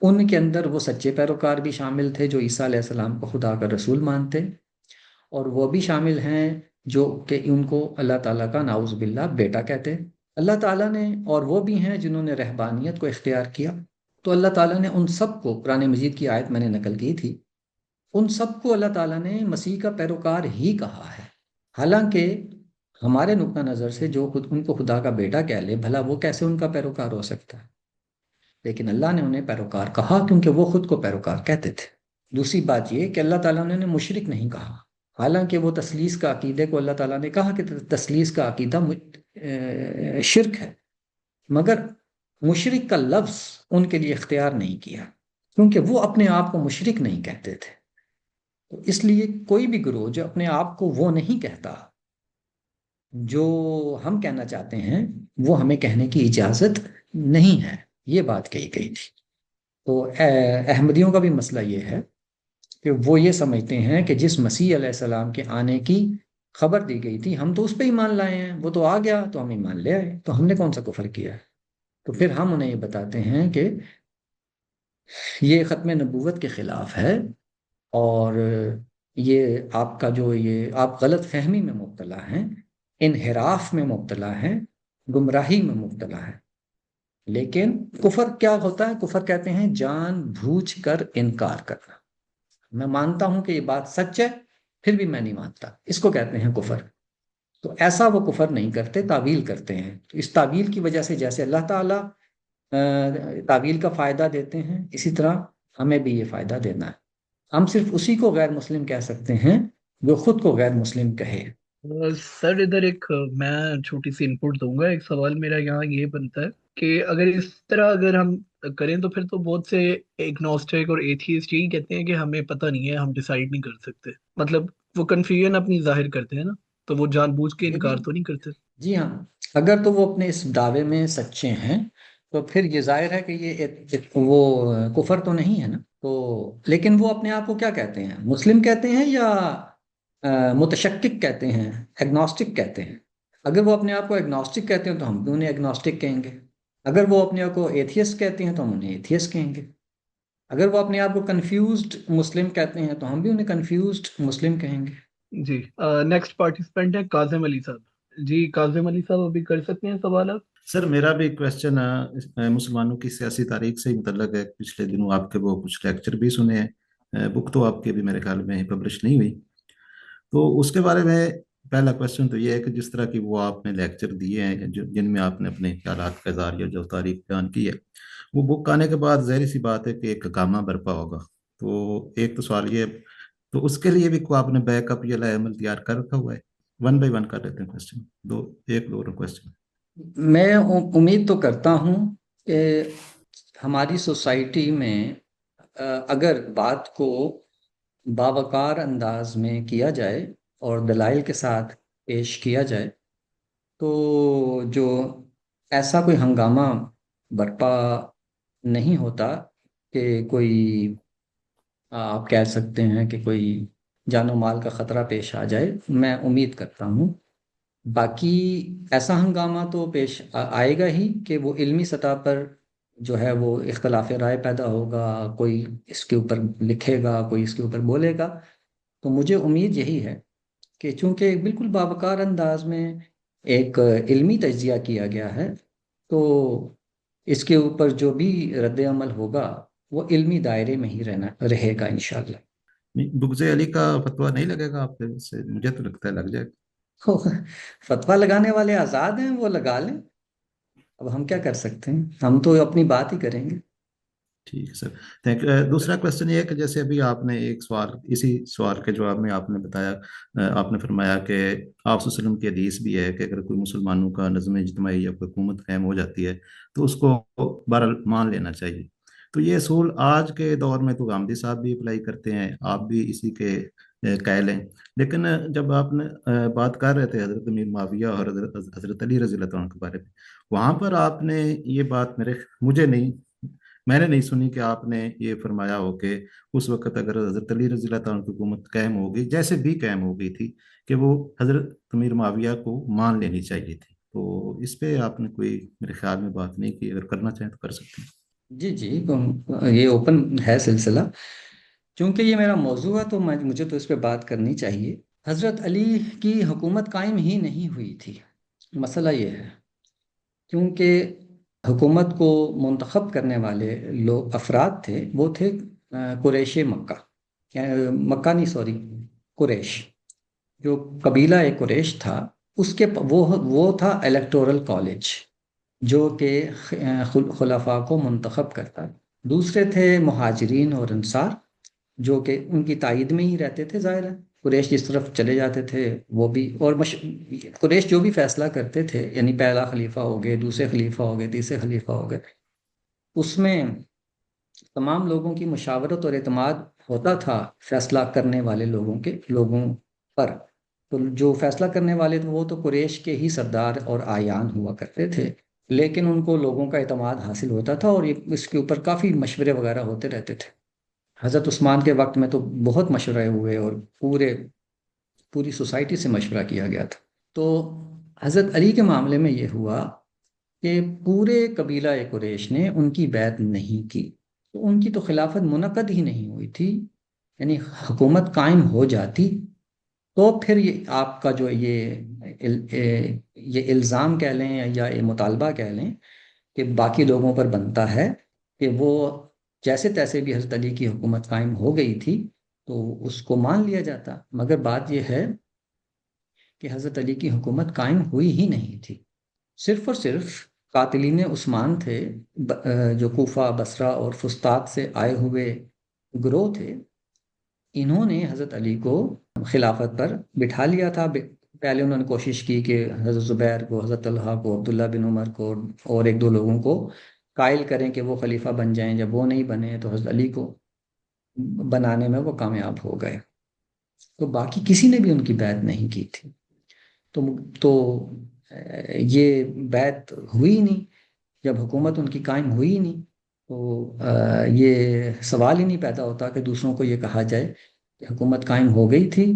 ان کے اندر وہ سچے پیروکار بھی شامل تھے جو عیسیٰ علیہ السلام کو خدا کا رسول مانتے، اور وہ بھی شامل ہیں جو کہ ان کو اللہ تعالیٰ کا نعوذ باللہ بیٹا کہتے اللہ تعالیٰ نے، اور وہ بھی ہیں جنہوں نے رہبانیت کو اختیار کیا. تو اللہ تعالیٰ نے ان سب کو، قرآن مجید کی آیت میں نے نقل کی تھی، ان سب کو اللہ تعالیٰ نے مسیح کا پیروکار ہی کہا ہے. حالانکہ ہمارے نقطہ نظر سے جو خود ان کو خدا کا بیٹا کہہ لے، بھلا وہ کیسے ان کا پیروکار ہو سکتا ہے؟ لیکن اللہ نے انہیں پیروکار کہا کیونکہ وہ خود کو پیروکار کہتے تھے. دوسری بات یہ کہ اللہ تعالیٰ نے مشرک نہیں کہا، حالانکہ وہ تثلیث کا عقیدے کو اللہ تعالیٰ نے کہا کہ تثلیث کا عقیدہ شرک ہے، مگر مشرک کا لفظ ان کے لیے اختیار نہیں کیا، کیونکہ وہ اپنے آپ کو مشرک نہیں کہتے تھے۔ تو اس لیے کوئی بھی گروہ جو اپنے آپ کو وہ نہیں کہتا جو ہم کہنا چاہتے ہیں، وہ ہمیں کہنے کی اجازت نہیں ہے، یہ بات کہی گئی تھی۔ تو احمدیوں کا بھی مسئلہ یہ ہے کہ وہ یہ سمجھتے ہیں کہ جس مسیح علیہ السلام کے آنے کی خبر دی گئی تھی، ہم تو اس پہ ایمان لائے ہیں، وہ تو آ گیا تو ہم ایمان لے آئے، تو ہم نے کون سا کفر کیا ہے؟ تو پھر ہم انہیں یہ بتاتے ہیں کہ یہ ختم نبوت کے خلاف ہے، اور یہ آپ کا جو یہ آپ غلط فہمی میں مبتلا ہیں، انحراف میں مبتلا ہیں، گمراہی میں مبتلا ہیں۔ لیکن کفر کیا ہوتا ہے؟ کفر کہتے ہیں جان بوجھ کر انکار کرنا۔ میں مانتا ہوں کہ یہ بات سچ ہے، پھر بھی میں نہیں مانتا، اس کو کہتے ہیں کفر۔ تو ایسا وہ کفر نہیں کرتے، تعویل کرتے ہیں۔ تو اس تعویل کی وجہ سے جیسے اللہ تعالیٰ تعویل کا فائدہ دیتے ہیں، اسی طرح ہمیں بھی یہ فائدہ دینا ہے۔ ہم صرف اسی کو غیر مسلم کہہ سکتے ہیں جو خود کو غیر مسلم کہے۔ سر ادھر ایک میں چھوٹی سی انپٹ دوں گا۔ ایک سوال میرا یہاں یہ بنتا ہے کہ اگر اس طرح اگر ہم کریں تو پھر تو بہت سے ایگنوسٹک اور ایتھیسٹ یہی کہتے ہیں کہ ہمیں پتہ نہیں ہے، ہم ڈیسائیڈ نہیں کر سکتے۔ مطلب وہ کنفیوژن اپنی ظاہر کرتے ہیں نا، تو وہ جان بوجھ کے انکار تو نہیں کرتے۔ جی ہاں، اگر تو وہ اپنے اس دعوے میں سچے ہیں تو پھر یہ ظاہر ہے کہ یہ وہ کفر تو نہیں ہے نا۔ تو لیکن وہ اپنے آپ کو کیا کہتے ہیں؟ مسلم کہتے ہیں یا متشکک کہتے ہیں، ایگنوسٹک کہتے ہیں؟ اگر وہ اپنے آپ کو ایگنوسٹک کہتے ہیں تو ہم بھی انہیں ایگنوسٹک کہیں گے، اگر وہ اپنے آپ کو ایتھیسٹ کہتے ہیں تو ہم انہیں ایتھیسٹ کہیں گے، اگر وہ اپنے آپ کو کنفیوزڈ مسلم کہتے ہیں تو ہم بھی انہیں کنفیوزڈ مسلم کہیں گے۔ جی نیکسٹ پارٹیسپینٹ ہے کاظم علی صاحب۔ جی کاظم علی صاحب ابھی کر سکتے ہیں سوال آپ؟ سر میرا بھی کوشچن مسلمانوں کی سیاسی تاریخ سے ہی متعلق ہے۔ پچھلے دنوں آپ کے وہ کچھ لیکچر بھی سنے ہیں، بک تو آپ کی بھی میرے خیال میں پبلش نہیں ہوئی، تو اس کے بارے میں پہلا کوشچن تو یہ ہے کہ جس طرح کی وہ آپ نے لیکچر دیے ہیں جن میں آپ نے اپنے خیالات کا اظہار یا جو تاریخ بیان کی ہے، وہ بک آنے کے بعد ظاہر سی بات ہے کہ ایک گامہ برپا ہوگا۔ تو ایک تو سوال یہ، تو اس کے لیے بھی کوئی آپ نے بیک اپ یا عمل تیار کر رکھا ہوا ہے؟ ون بائی ون کر لیتے ہیں کوشچن، ایک دو کوشچن۔ میں امید تو کرتا ہوں کہ ہماری سوسائٹی میں اگر بات کو باوقار انداز میں کیا جائے اور دلائل کے ساتھ پیش کیا جائے تو جو ایسا کوئی ہنگامہ برپا نہیں ہوتا کہ کوئی آپ کہہ سکتے ہیں کہ کوئی جان و مال کا خطرہ پیش آ جائے، میں امید کرتا ہوں۔ باقی ایسا ہنگامہ تو پیش آئے گا ہی کہ وہ علمی سطح پر جو ہے وہ اختلاف رائے پیدا ہوگا، کوئی اس کے اوپر لکھے گا، کوئی اس کے اوپر بولے گا۔ تو مجھے امید یہی ہے کہ چونکہ بالکل باوقار انداز میں ایک علمی تجزیہ کیا گیا ہے، تو اس کے اوپر جو بھی رد عمل ہوگا وہ علمی دائرے میں ہی رہے گا انشاءاللہ۔ بغض علی کا فتویٰ نہیں لگے گا آپ پہ؟ سے مجھے تو لگتا ہے لگ جائے گا۔ فتویٰ لگانے والے آزاد ہیں، وہ لگا لیں، اب ہم کیا کر سکتے ہیں، ہم تو اپنی بات ہی کریں گے۔ ٹھیک ہے سر، تھینک یو۔ دوسرا کوشچن یہ ہے کہ جیسے ابھی آپ نے ایک سوال، اسی سوال کے جواب میں آپ نے بتایا، آپ نے فرمایا کہ آپ صلی اللہ علیہ وسلم کی حدیث بھی ہے کہ اگر کوئی مسلمانوں کا نظم اجتماعی یا کوئی حکومت قائم ہو جاتی ہے تو اس کو بہرحال مان لینا چاہیے۔ تو یہ اصول آج کے دور میں تو غامدی صاحب بھی اپلائی کرتے ہیں، آپ بھی اسی کے قائل ہیں، لیکن جب آپ نے بات کر رہے تھے حضرت امیر معاویہ اور حضرت علی رضی اللہ عنہ کے بارے میں، وہاں پر آپ نے یہ بات میں نے نہیں سنی کہ آپ نے یہ فرمایا ہو کہ اس وقت اگر حضرت علی رضی اللہ عنہ کی حکومت قائم ہوگی، جیسے بھی قائم ہو گئی تھی، کہ وہ حضرت امیر معاویہ کو مان لینی چاہیے تھی۔ تو اس پہ آپ نے کوئی میرے خیال میں بات نہیں کی، اگر کرنا چاہیں تو کر سکتے ہیں۔ جی جی، یہ اوپن ہے سلسلہ، چونکہ یہ میرا موضوع ہے تو مجھے تو اس پہ بات کرنی چاہیے۔ حضرت علی کی حکومت قائم ہی نہیں ہوئی تھی، مسئلہ یہ ہے، کیونکہ حکومت کو منتخب کرنے والے لوگ افراد تھے، وہ تھے قریش مکہ، مکہ نہیں سوری قریش، جو قبیلہ قریش تھا، اس کے وہ تھا الیکٹورل کالج جو کہ خلفاء کو منتخب کرتا۔ دوسرے تھے مہاجرین اور انصار، جو کہ ان کی تائید میں ہی رہتے تھے. ظاہر ہے قریش جس طرف چلے جاتے تھے وہ بھی، اور قریش جو بھی فیصلہ کرتے تھے، یعنی پہلا خلیفہ ہو گئے، دوسرے خلیفہ ہو گئے، تیسرے خلیفہ ہو گئے، اس میں تمام لوگوں کی مشاورت اور اعتماد ہوتا تھا فیصلہ کرنے والے لوگوں پر. تو جو فیصلہ کرنے والے تھے وہ تو قریش کے ہی سردار اور آیان ہوا کرتے تھے، لیکن ان کو لوگوں کا اعتماد حاصل ہوتا تھا، اور اس کے اوپر کافی مشورے وغیرہ ہوتے رہتے تھے. حضرت عثمان کے وقت میں تو بہت مشورے ہوئے، اور پوری سوسائٹی سے مشورہ کیا گیا تھا. تو حضرت علی کے معاملے میں یہ ہوا کہ پورے قبیلہ قریش نے ان کی بیعت نہیں کی. تو ان کی تو خلافت منعقد ہی نہیں ہوئی تھی. یعنی حکومت قائم ہو جاتی تو پھر یہ آپ کا جو یہ الزام کہہ لیں یا یہ مطالبہ کہہ لیں کہ باقی لوگوں پر بنتا ہے کہ وہ جیسے تیسے بھی حضرت علی کی حکومت قائم ہو گئی تھی تو اس کو مان لیا جاتا. مگر بات یہ ہے کہ حضرت علی کی حکومت قائم ہوئی ہی نہیں تھی. صرف اور صرف قاتلین عثمان تھے، جو کوفہ، بصرہ اور فسطاط سے آئے ہوئے گروہ تھے. انہوں نے حضرت علی کو خلافت پر بٹھا لیا تھا. پہلے انہوں نے کوشش کی کہ حضرت زبیر کو، حضرت طلحہ کو، عبداللہ بن عمر کو اور ایک دو لوگوں کو قائل کریں کہ وہ خلیفہ بن جائیں. جب وہ نہیں بنے تو حضرت علی کو بنانے میں وہ کامیاب ہو گئے. تو باقی کسی نے بھی ان کی بیعت نہیں کی تھی. تو یہ بیعت ہوئی نہیں. جب حکومت ان کی قائم ہوئی نہیں تو یہ سوال ہی نہیں پیدا ہوتا کہ دوسروں کو یہ کہا جائے کہ حکومت قائم ہو گئی تھی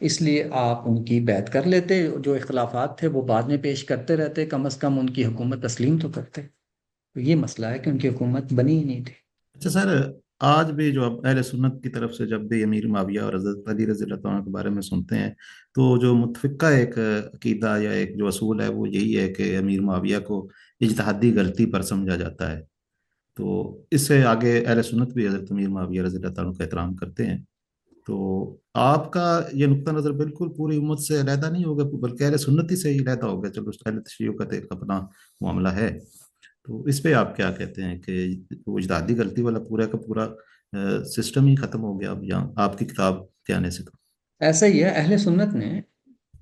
اس لیے آپ ان کی بیعت کر لیتے. جو اختلافات تھے وہ بعد میں پیش کرتے رہتے، کم از کم ان کی حکومت تسلیم تو کرتے. تو یہ مسئلہ ہے کہ ان کی حکومت بنی ہی نہیں تھی. اچھا سر، آج بھی جو اب اہل سنت کی طرف سے جب بھی امیر معاویہ اور حضرت علی رضی اللہ عنہ کے بارے میں سنتے ہیں تو جو متفقہ ایک عقیدہ یا ایک جو اصول ہے وہ یہی ہے کہ امیر معاویہ کو اجتہادی غلطی پر سمجھا جاتا ہے. تو اس سے آگے اہل سنت بھی حضرت امیر معاویہ رضی اللہ عنہ کا احترام کرتے ہیں. تو آپ کا یہ نقطہ نظر بالکل پوری امت سے علیحدہ نہیں ہوگا، بلکہ اہل سنت ہی سے ہی علیحدہ ہوگا. چلو اہل تشیع کا تو ایک اپنا معاملہ ہے. تو اس پہ آپ کیا کہتے ہیں کہ وہ اجتہادی غلطی والا پورا کا پورا سسٹم ہی ختم ہو گیا اب یہاں آپ کی کتاب کے آنے سے؟ تو ایسا ہی ہے، اہل سنت نے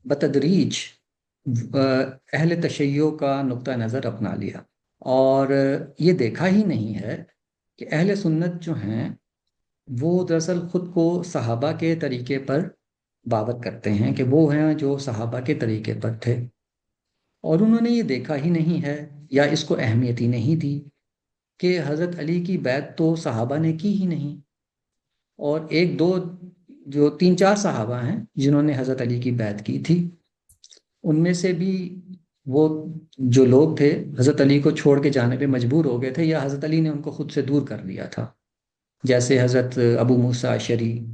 بتدریج اہل تشیع کا نقطہ نظر اپنا لیا، اور یہ دیکھا ہی نہیں ہے کہ اہل سنت جو ہیں وہ دراصل خود کو صحابہ کے طریقے پر بابت کرتے ہیں کہ وہ ہیں جو صحابہ کے طریقے پر تھے. اور انہوں نے یہ دیکھا ہی نہیں ہے یا اس کو اہمیت ہی نہیں دی کہ حضرت علی کی بیعت تو صحابہ نے کی ہی نہیں، اور ایک دو جو 3-4 صحابہ ہیں جنہوں نے حضرت علی کی بیعت کی تھی، ان میں سے بھی وہ جو لوگ تھے حضرت علی کو چھوڑ کے جانے پہ مجبور ہو گئے تھے، یا حضرت علی نے ان کو خود سے دور کر لیا تھا. جیسے حضرت ابو موسیٰ اشعری،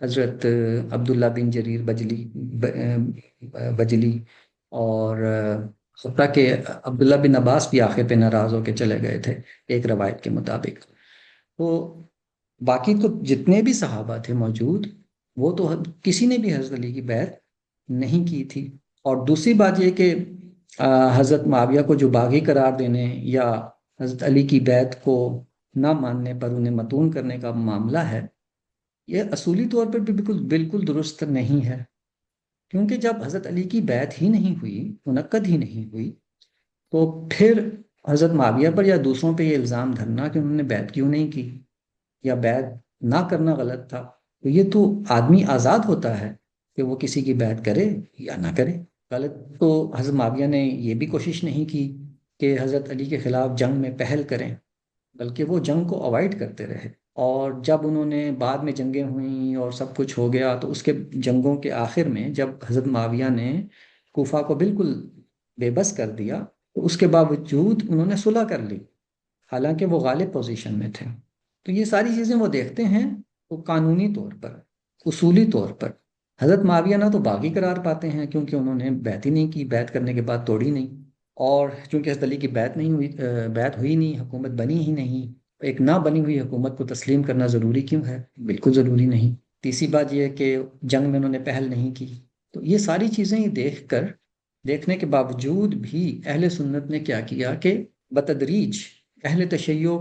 حضرت عبداللہ بن جریر بجلی، اور حتیٰ کہ عبداللہ بن عباس بھی آخر پہ ناراض ہو کے چلے گئے تھے ایک روایت کے مطابق. تو باقی تو جتنے بھی صحابہ تھے موجود وہ تو کسی نے بھی حضرت علی کی بیعت نہیں کی تھی. اور دوسری بات یہ کہ حضرت معاویہ کو جو باغی قرار دینے یا حضرت علی کی بیعت کو نہ ماننے پر انہیں متون کرنے کا معاملہ ہے، یہ اصولی طور پر بھی بالکل درست نہیں ہے. کیونکہ جب حضرت علی کی بیعت ہی نہیں ہوئی، منعقد ہی نہیں ہوئی، تو پھر حضرت معاویہ پر یا دوسروں پہ یہ الزام دھرنا کہ انہوں نے بیعت کیوں نہیں کی یا بیعت نہ کرنا غلط تھا، تو یہ تو آدمی آزاد ہوتا ہے کہ وہ کسی کی بیعت کرے یا نہ کرے. غلط تو حضرت معاویہ نے یہ بھی کوشش نہیں کی کہ حضرت علی کے خلاف جنگ میں پہل کریں، بلکہ وہ جنگ کو اوائڈ کرتے رہے. اور جب انہوں نے بعد میں جنگیں ہوئیں اور سب کچھ ہو گیا تو اس کے جنگوں کے آخر میں جب حضرت معاویہ نے کوفہ کو بالکل بے بس کر دیا تو اس کے باوجود انہوں نے صلح کر لی، حالانکہ وہ غالب پوزیشن میں تھے. تو یہ ساری چیزیں وہ دیکھتے ہیں تو قانونی طور پر، اصولی طور پر حضرت معاویہ نہ تو باغی قرار پاتے ہیں کیونکہ انہوں نے بیعت ہی نہیں کی، بیعت کرنے کے بعد توڑی نہیں، اور چونکہ حضرت علی کی بیعت ہوئی نہیں، حکومت بنی ہی نہیں. ایک نہ بنی ہوئی حکومت کو تسلیم کرنا ضروری کیوں ہے؟ بالکل ضروری نہیں. تیسری بات یہ ہے کہ جنگ میں انہوں نے پہل نہیں کی. تو یہ ساری چیزیں دیکھنے کے باوجود بھی اہل سنت نے کیا کیا کہ بتدریج اہل تشیع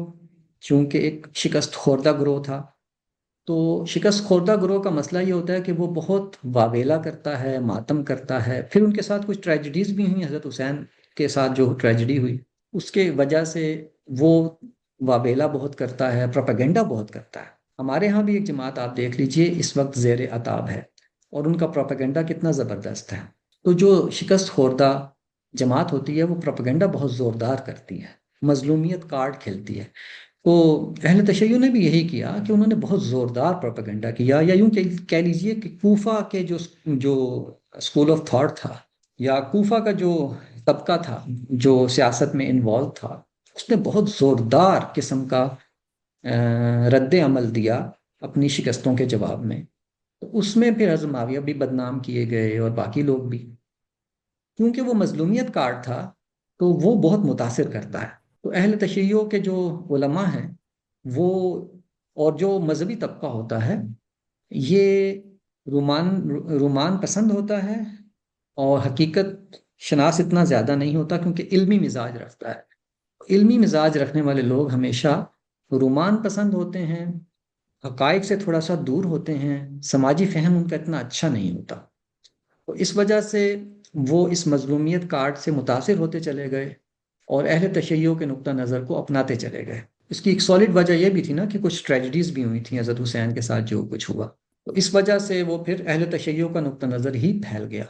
چونکہ ایک شکست خوردہ گروہ تھا، تو شکست خوردہ گروہ کا مسئلہ یہ ہوتا ہے کہ وہ بہت واویلا کرتا ہے، ماتم کرتا ہے. پھر ان کے ساتھ کچھ ٹریجڈیز بھی ہوئی. حضرت حسین کے ساتھ جو ٹریجڈی ہوئی اس کے وجہ سے وہ واویلا بہت کرتا ہے، پروپیگنڈا بہت کرتا ہے. ہمارے ہاں بھی ایک جماعت آپ دیکھ لیجئے اس وقت زیر عتاب ہے، اور ان کا پروپیگنڈا کتنا زبردست ہے. تو جو شکست خوردہ جماعت ہوتی ہے وہ پروپیگنڈا بہت زوردار کرتی ہے، مظلومیت کارڈ کھیلتی ہے. تو اہل تشیع نے بھی یہی کیا کہ انہوں نے بہت زوردار پروپیگنڈا کیا، یا یوں کہہ لیجئے کہ کوفہ کے جو اسکول آف تھاٹ تھا، یا کوفہ کا جو طبقہ تھا جو سیاست میں انوالو تھا، اس نے بہت زوردار قسم کا رد عمل دیا اپنی شکستوں کے جواب میں. تو اس میں پھر حضرت معاویہ بھی بدنام کیے گئے اور باقی لوگ بھی، کیونکہ وہ مظلومیت کارڈ تھا تو وہ بہت متاثر کرتا ہے. تو اہل تشیع کے جو علماء ہیں وہ، اور جو مذہبی طبقہ ہوتا ہے، یہ رومان پسند ہوتا ہے، اور حقیقت شناس اتنا زیادہ نہیں ہوتا، کیونکہ علمی مزاج رکھتا ہے. علمی مزاج رکھنے والے لوگ ہمیشہ رومان پسند ہوتے ہیں، حقائق سے تھوڑا سا دور ہوتے ہیں، سماجی فہم ان کا اتنا اچھا نہیں ہوتا. تو اس وجہ سے وہ اس مظلومیت کارڈ سے متاثر ہوتے چلے گئے اور اہل تشیع کے نقطہ نظر کو اپناتے چلے گئے. اس کی ایک سالڈ وجہ یہ بھی تھی نا کہ کچھ ٹریجڈیز بھی ہوئی تھیں حضرت حسین کے ساتھ جو کچھ ہوا. تو اس وجہ سے وہ پھر اہل تشیع کا نقطہ نظر ہی پھیل گیا،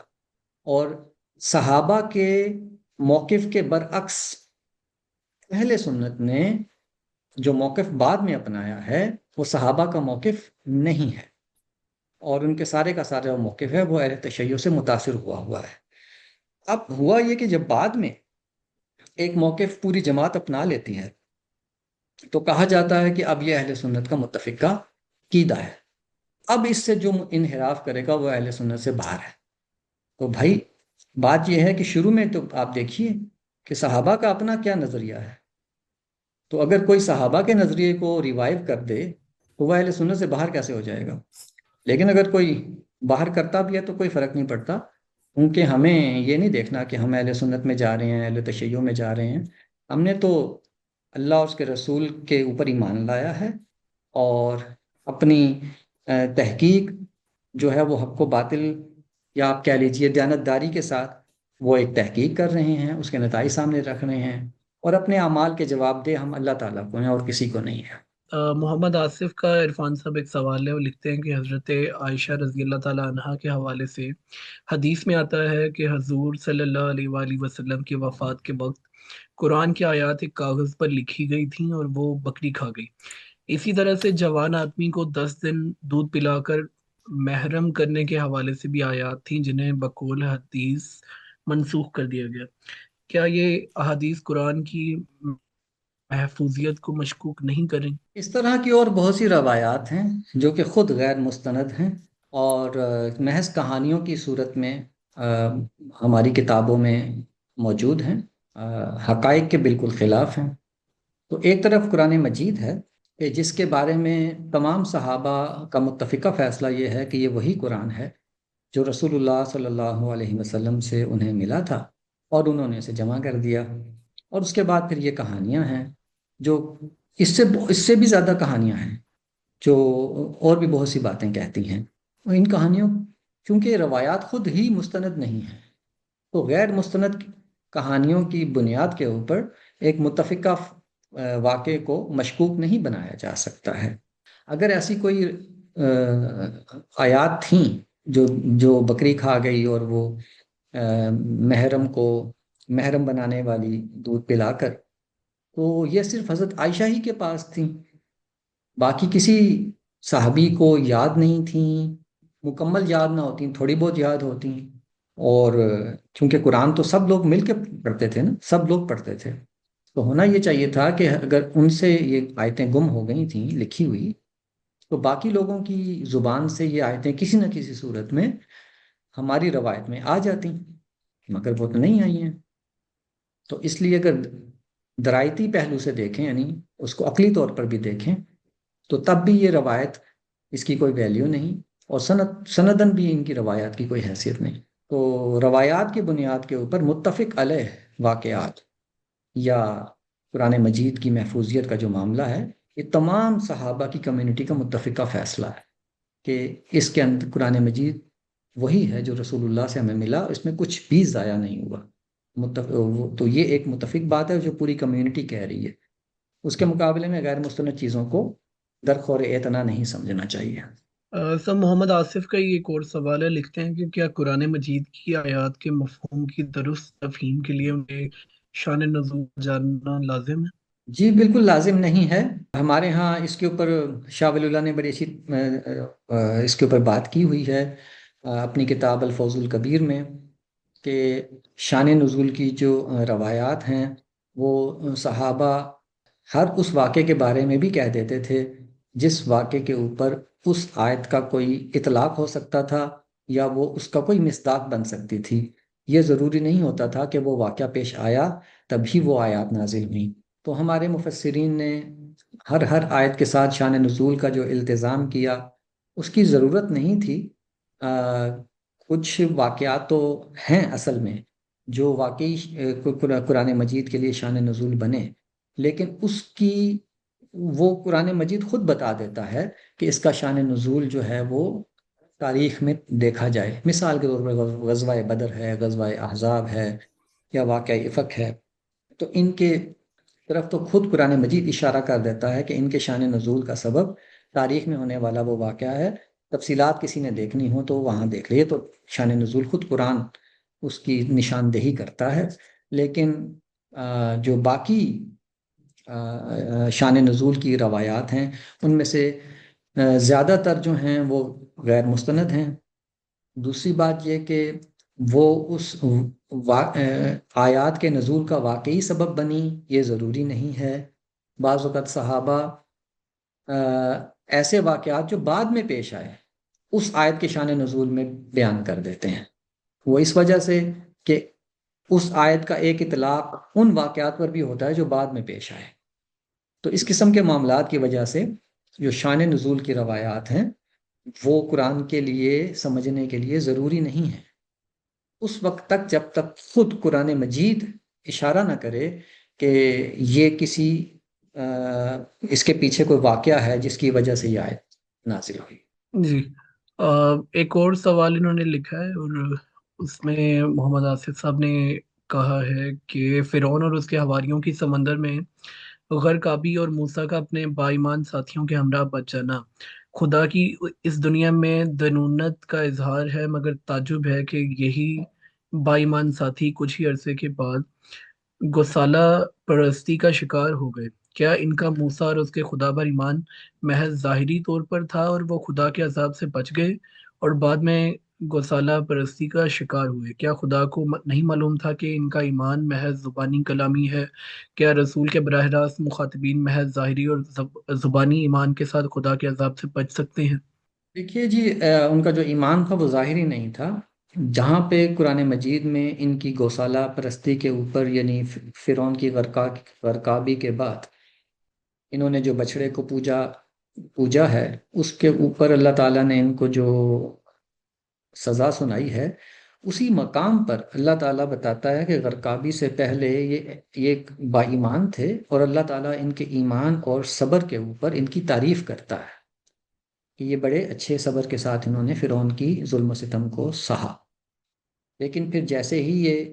اور صحابہ کے موقف کے برعکس اہل سنت نے جو موقف بعد میں اپنایا ہے وہ صحابہ کا موقف نہیں ہے، اور ان کے سارے کا سارا موقف ہے وہ اہل تشیع سے متاثر ہوا ہے. اب ہوا یہ کہ جب بعد میں ایک موقف پوری جماعت اپنا لیتی ہے تو کہا جاتا ہے کہ اب یہ اہل سنت کا متفقہ عقیدہ ہے، اب اس سے جو انحراف کرے گا وہ اہل سنت سے باہر ہے. تو بھائی بات یہ ہے کہ شروع میں تو آپ دیکھیے کہ صحابہ کا اپنا کیا نظریہ ہے. تو اگر کوئی صحابہ کے نظریے کو ریوائیو کر دے تو وہ اہل سنت سے باہر کیسے ہو جائے گا؟ لیکن اگر کوئی باہر کرتا بھی ہے تو کوئی فرق نہیں پڑتا، کیونکہ ہمیں یہ نہیں دیکھنا کہ ہم اہل سنت میں جا رہے ہیں، اہل تشیع میں جا رہے ہیں. ہم نے تو اللہ اور اس کے رسول کے اوپر ایمان لایا ہے، اور اپنی تحقیق جو ہے وہ حق و باطل، یا آپ کہہ لیجئے دیانتداری کے ساتھ وہ ایک تحقیق کر رہے ہیں، اس کے نتائج سامنے رکھ رہے ہیں، اور اپنے اعمال کے جواب دہ ہم اللہ تعالیٰ کو ہیں اور کسی کو نہیں ہے. محمد آصف کا عرفان صاحب ایک سوال ہے، وہ لکھتے ہیں کہ حضرت عائشہ رضی اللہ تعالیٰ عنہا کے حوالے سے حدیث میں آتا ہے کہ حضور صلی اللہ علیہ وآلہ وسلم کی وفات کے وقت قرآن کی آیات ایک کاغذ پر لکھی گئی تھیں اور وہ بکری کھا گئی. اسی طرح سے جوان آدمی کو 10 دن دودھ پلا کر محرم کرنے کے حوالے سے بھی آیات تھیں جنہیں بقول حدیث منسوخ کر دیا گیا. کیا یہ احادیث قرآن کی محفوظیت کو مشکوک نہیں کریں؟ اس طرح کی اور بہت سی روایات ہیں جو کہ خود غیر مستند ہیں، اور محض کہانیوں کی صورت میں ہماری کتابوں میں موجود ہیں، حقائق کے بالکل خلاف ہیں. تو ایک طرف قرآن مجید ہے کہ جس کے بارے میں تمام صحابہ کا متفقہ فیصلہ یہ ہے کہ یہ وہی قرآن ہے جو رسول اللہ صلی اللہ علیہ وسلم سے انہیں ملا تھا، اور انہوں نے اسے جمع کر دیا. اور اس کے بعد پھر یہ کہانیاں ہیں جو اس سے بھی زیادہ کہانیاں ہیں جو اور بھی بہت سی باتیں کہتی ہیں. اور ان کہانیوں چونکہ روایات خود ہی مستند نہیں ہیں، تو غیر مستند کہانیوں کی بنیاد کے اوپر ایک متفقہ واقعے کو مشکوک نہیں بنایا جا سکتا ہے. اگر ایسی کوئی آیات تھیں جو بکری کھا گئی اور وہ محرم کو محرم بنانے والی دودھ پلا کر، تو یہ صرف حضرت عائشہ ہی کے پاس تھیں، باقی کسی صحابی کو یاد نہیں تھیں. مکمل یاد نہ ہوتی، تھوڑی بہت یاد ہوتی. اور چونکہ قرآن تو سب لوگ مل کے پڑھتے تھے نا، سب لوگ پڑھتے تھے، تو ہونا یہ چاہیے تھا کہ اگر ان سے یہ آیتیں گم ہو گئی تھیں لکھی ہوئی، تو باقی لوگوں کی زبان سے یہ آیتیں کسی نہ کسی صورت میں ہماری روایت میں آ جاتی، مگر وہ تو نہیں آئی ہیں. تو اس لیے اگر درائتی پہلو سے دیکھیں، یعنی اس کو عقلی طور پر بھی دیکھیں، تو تب بھی یہ روایت اس کی کوئی ویلیو نہیں، اور سندن بھی ان کی روایات کی کوئی حیثیت نہیں. تو روایات کی بنیاد کے اوپر متفق علیہ واقعات یا قرآن مجید کی محفوظیت کا جو معاملہ ہے یہ تمام صحابہ کی کمیونٹی کا متفقہ فیصلہ ہے کہ اس کے اندر قرآن مجید وہی ہے جو رسول اللہ سے ہمیں ملا، اس میں کچھ بھی ضائع نہیں ہوا۔ تو یہ ایک متفق بات ہے جو پوری کمیونٹی کہہ رہی ہے۔ اس کے مقابلے میں غیر مستند چیزوں کو درخور اعتنا نہیں سمجھنا چاہیے۔ سر محمد آصف کا یہ ایک اور سوال ہے، لکھتے ہیں کہ کیا قرآن مجید کی آیات کے مفہوم کی درست تفہیم کے لیے انہیں شان نزول جاننا لازم ہے؟ جی بالکل لازم نہیں ہے۔ ہمارے ہاں اس کے اوپر شاہ ولی اللہ نے بڑی اچھی اس کے اوپر بات کی ہوئی ہے اپنی کتاب الفوز الکبیر میں، کہ شان نزول کی جو روایات ہیں وہ صحابہ ہر اس واقعے کے بارے میں بھی کہہ دیتے تھے جس واقعے کے اوپر اس آیت کا کوئی اطلاق ہو سکتا تھا یا وہ اس کا کوئی مصداق بن سکتی تھی۔ یہ ضروری نہیں ہوتا تھا کہ وہ واقعہ پیش آیا تبھی وہ آیات نازل ہوئیں۔ تو ہمارے مفسرین نے ہر آیت کے ساتھ شان نزول کا جو التزام کیا اس کی ضرورت نہیں تھی۔ کچھ واقعات تو ہیں اصل میں جو واقعی قرآن مجید کے لیے شان نزول بنے، لیکن اس کی وہ قرآن مجید خود بتا دیتا ہے کہ اس کا شان نزول جو ہے وہ تاریخ میں دیکھا جائے۔ مثال کے طور پر غزوہ بدر ہے، غزوہ احزاب ہے یا واقعہ افک ہے، تو ان کے طرف تو خود قرآن مجید اشارہ کر دیتا ہے کہ ان کے شان نزول کا سبب تاریخ میں ہونے والا وہ واقعہ ہے۔ تفصیلات کسی نے دیکھنی ہو تو وہاں دیکھ لیے، تو شان نزول خود قرآن اس کی نشاندہی کرتا ہے۔ لیکن جو باقی شان نزول کی روایات ہیں ان میں سے زیادہ تر جو ہیں وہ غیر مستند ہیں۔ دوسری بات یہ کہ وہ اس آیات کے نزول کا واقعی سبب بنی، یہ ضروری نہیں ہے۔ بعض اوقات صحابہ ایسے واقعات جو بعد میں پیش آئے اس آیت کے شان نزول میں بیان کر دیتے ہیں، وہ اس وجہ سے کہ اس آیت کا ایک اطلاق ان واقعات پر بھی ہوتا ہے جو بعد میں پیش آئے۔ تو اس قسم کے معاملات کی وجہ سے جو شان نزول کی روایات ہیں وہ قرآن کے لیے سمجھنے کے لیے ضروری نہیں ہے اس وقت تک جب تک خود قرآن مجید اشارہ نہ کرے کہ یہ کسی اس کے پیچھے کوئی واقعہ ہے جس کی وجہ سے یہ آیت نازل ہوئی۔ جی ایک اور سوال انہوں نے لکھا ہے، اور اس میں محمد آصف صاحب نے کہا ہے کہ فرعون اور اس کے حواریوں کی سمندر میں غرقابی اور موسیٰ کا اپنے بائیمان ساتھیوں کے ہمراہ بچ جانا خدا کی اس دنیا میں دنونت کا اظہار ہے، مگر تعجب ہے کہ یہی بائیمان ساتھی کچھ ہی عرصے کے بعد گوسالہ پرستی کا شکار ہو گئے۔ کیا ان کا موسیٰ اور اس کے خدا پر ایمان محض ظاہری طور پر تھا اور وہ خدا کے عذاب سے بچ گئے اور بعد میں گوسالہ پرستی کا شکار ہوئے؟ کیا خدا کو نہیں معلوم تھا کہ ان کا ایمان محض زبانی کلامی ہے؟ کیا رسول کے براہ راست مخاطبین محض ظاہری اور زبانی ایمان کے ساتھ خدا کے عذاب سے بچ سکتے ہیں؟ دیکھیے جی، ان کا جو ایمان تھا وہ ظاہری نہیں تھا۔ جہاں پہ قرآن مجید میں ان کی گوسالہ پرستی کے اوپر یعنی فرعون کی غرقابی کے بعد انہوں نے جو بچڑے کو پوجا ہے اس کے اوپر اللہ تعالیٰ نے ان کو جو سزا سنائی ہے، اسی مقام پر اللہ تعالیٰ بتاتا ہے کہ غرقابی سے پہلے یہ با ایمان تھے اور اللہ تعالیٰ ان کے ایمان اور صبر کے اوپر ان کی تعریف کرتا ہے کہ یہ بڑے اچھے صبر کے ساتھ انہوں نے فرعون کی ظلم و ستم کو سہا۔ لیکن پھر جیسے ہی یہ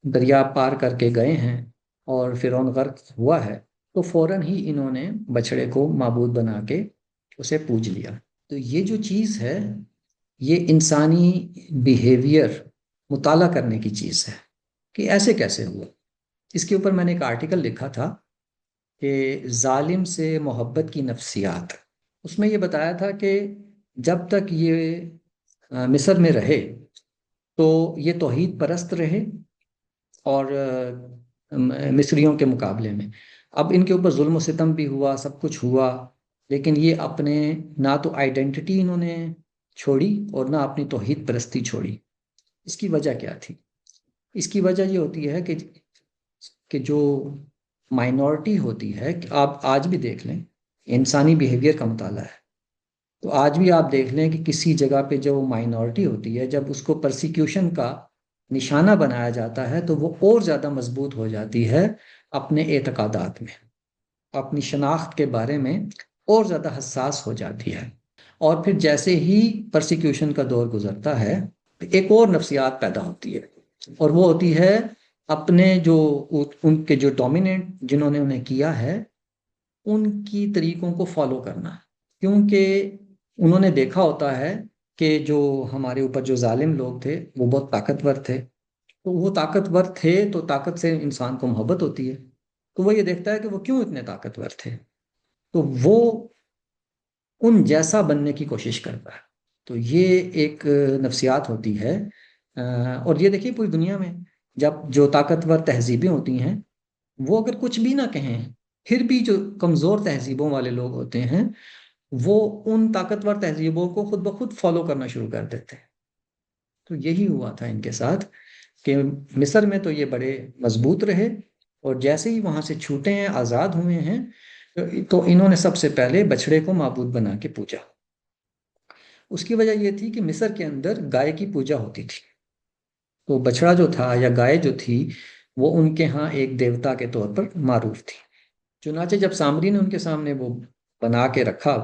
دریا پار کر کے گئے ہیں اور فرعون غرق ہوا ہے تو فوراً ہی انہوں نے بچڑے کو معبود بنا کے اسے پوج لیا۔ تو یہ جو چیز ہے یہ انسانی بیہیویئر مطالعہ کرنے کی چیز ہے کہ ایسے کیسے ہوا۔ اس کے اوپر میں نے ایک آرٹیکل لکھا تھا کہ ظالم سے محبت کی نفسیات۔ اس میں یہ بتایا تھا کہ جب تک یہ مصر میں رہے تو یہ توحید پرست رہے اور مصریوں کے مقابلے میں اب ان کے اوپر ظلم و ستم بھی ہوا، سب کچھ ہوا، لیکن یہ اپنے نہ تو آئیڈینٹی انہوں نے چھوڑی اور نہ اپنی توحید پرستی چھوڑی۔ اس کی وجہ کیا تھی؟ اس کی وجہ یہ ہوتی ہے کہ جو مائنورٹی ہوتی ہے، کہ آپ آج بھی دیکھ لیں، انسانی بیہیویئر کا مطالعہ ہے تو آج بھی آپ دیکھ لیں کہ کسی جگہ پہ جو مائنورٹی ہوتی ہے جب اس کو پرسیکیوشن کا نشانہ بنایا جاتا ہے تو وہ اور زیادہ مضبوط ہو جاتی ہے اپنے اعتقادات میں۔ اپنی شناخت کے بارے میں اور زیادہ حساس ہو جاتی ہے، اور پھر جیسے ہی پرسیکیوشن کا دور گزرتا ہے ایک اور نفسیات پیدا ہوتی ہے، اور وہ ہوتی ہے اپنے جو ان کے جو ڈومیننٹ جنہوں نے انہیں کیا ہے ان کی طریقوں کو فالو کرنا، کیونکہ انہوں نے دیکھا ہوتا ہے کہ جو ہمارے اوپر جو ظالم لوگ تھے وہ بہت طاقتور تھے، تو وہ طاقتور تھے تو طاقت سے انسان کو محبت ہوتی ہے، تو وہ یہ دیکھتا ہے کہ وہ کیوں اتنے طاقتور تھے، تو وہ ان جیسا بننے کی کوشش کرتا ہے۔ تو یہ ایک نفسیات ہوتی ہے، اور یہ دیکھیے پوری دنیا میں جب جو طاقتور تہذیبیں ہوتی ہیں وہ اگر کچھ بھی نہ کہیں پھر بھی جو کمزور تہذیبوں والے لوگ ہوتے ہیں وہ ان طاقتور تہذیبوں کو خود بخود فالو کرنا شروع کر دیتے ہیں۔ تو یہی ہوا تھا ان کے ساتھ کہ مصر میں تو یہ بڑے مضبوط رہے، اور جیسے ہی وہاں سے چھوٹے ہیں آزاد ہوئے ہیں تو انہوں نے سب سے پہلے بچڑے کو معبود بنا کے پوجا۔ اس کی وجہ یہ تھی کہ مصر کے اندر گائے کی پوجا ہوتی تھی، تو بچڑا جو تھا یا گائے جو تھی وہ ان کے ہاں ایک دیوتا کے طور پر معروف تھی۔ چنانچہ جب سامری نے ان کے سامنے وہ بنا کے رکھا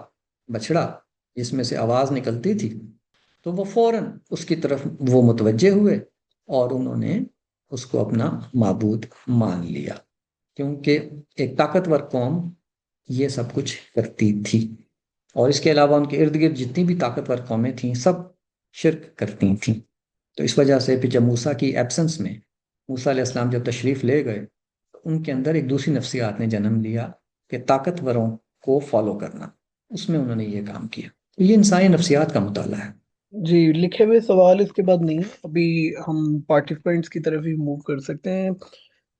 بچڑا جس میں سے آواز نکلتی تھی تو وہ فوراً اس کی طرف وہ متوجہ ہوئے اور انہوں نے اس کو اپنا معبود مان لیا، کیونکہ ایک طاقتور قوم یہ سب کچھ کرتی تھی، اور اس کے علاوہ ان کے ارد گرد جتنی بھی طاقتور قومیں تھیں سب شرک کرتی تھیں۔ تو اس وجہ سے پھر جب موسیٰ کی ایبسنس میں موسیٰ علیہ السلام جب تشریف لے گئے ان کے اندر ایک دوسری نفسیات نے جنم لیا کہ طاقتوروں کو فالو کرنا، اس میں انہوں نے یہ کام کیا۔ تو یہ انسانی نفسیات کا مطالعہ ہے۔ جی، لکھے ہوئے سوال اس کے بعد نہیں ہے، ابھی ہم پارٹیسپینٹس کی طرف ہی موو کر سکتے ہیں۔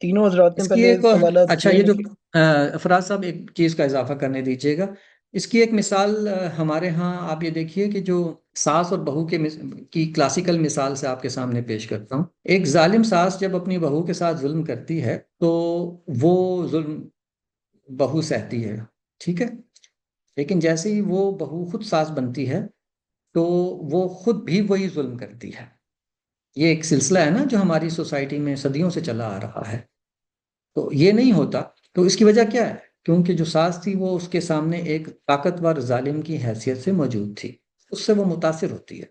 تینوں حضرات نے اس کی پہلے ایک سوالات اچھا، کیے یہ جو لیکن افراز صاحب ایک چیز کا اضافہ کرنے دیجیے گا، اس کی ایک مثال ہمارے ہاں آپ یہ دیکھیے کہ جو ساس اور بہو کے کی کلاسیکل مثال سے آپ کے سامنے پیش کرتا ہوں۔ ایک ظالم ساس جب اپنی بہو کے ساتھ ظلم کرتی ہے تو وہ ظلم بہو سہتی ہے، ٹھیک ہے، لیکن جیسے ہی وہ بہو خود ساس بنتی ہے تو وہ خود بھی وہی ظلم کرتی ہے۔ یہ ایک سلسلہ ہے نا جو ہماری سوسائٹی میں صدیوں سے چلا آ رہا ہے۔ تو یہ نہیں ہوتا، تو اس کی وجہ کیا ہے؟ کیونکہ جو ساس تھی وہ اس کے سامنے ایک طاقتور ظالم کی حیثیت سے موجود تھی، اس سے وہ متاثر ہوتی ہے،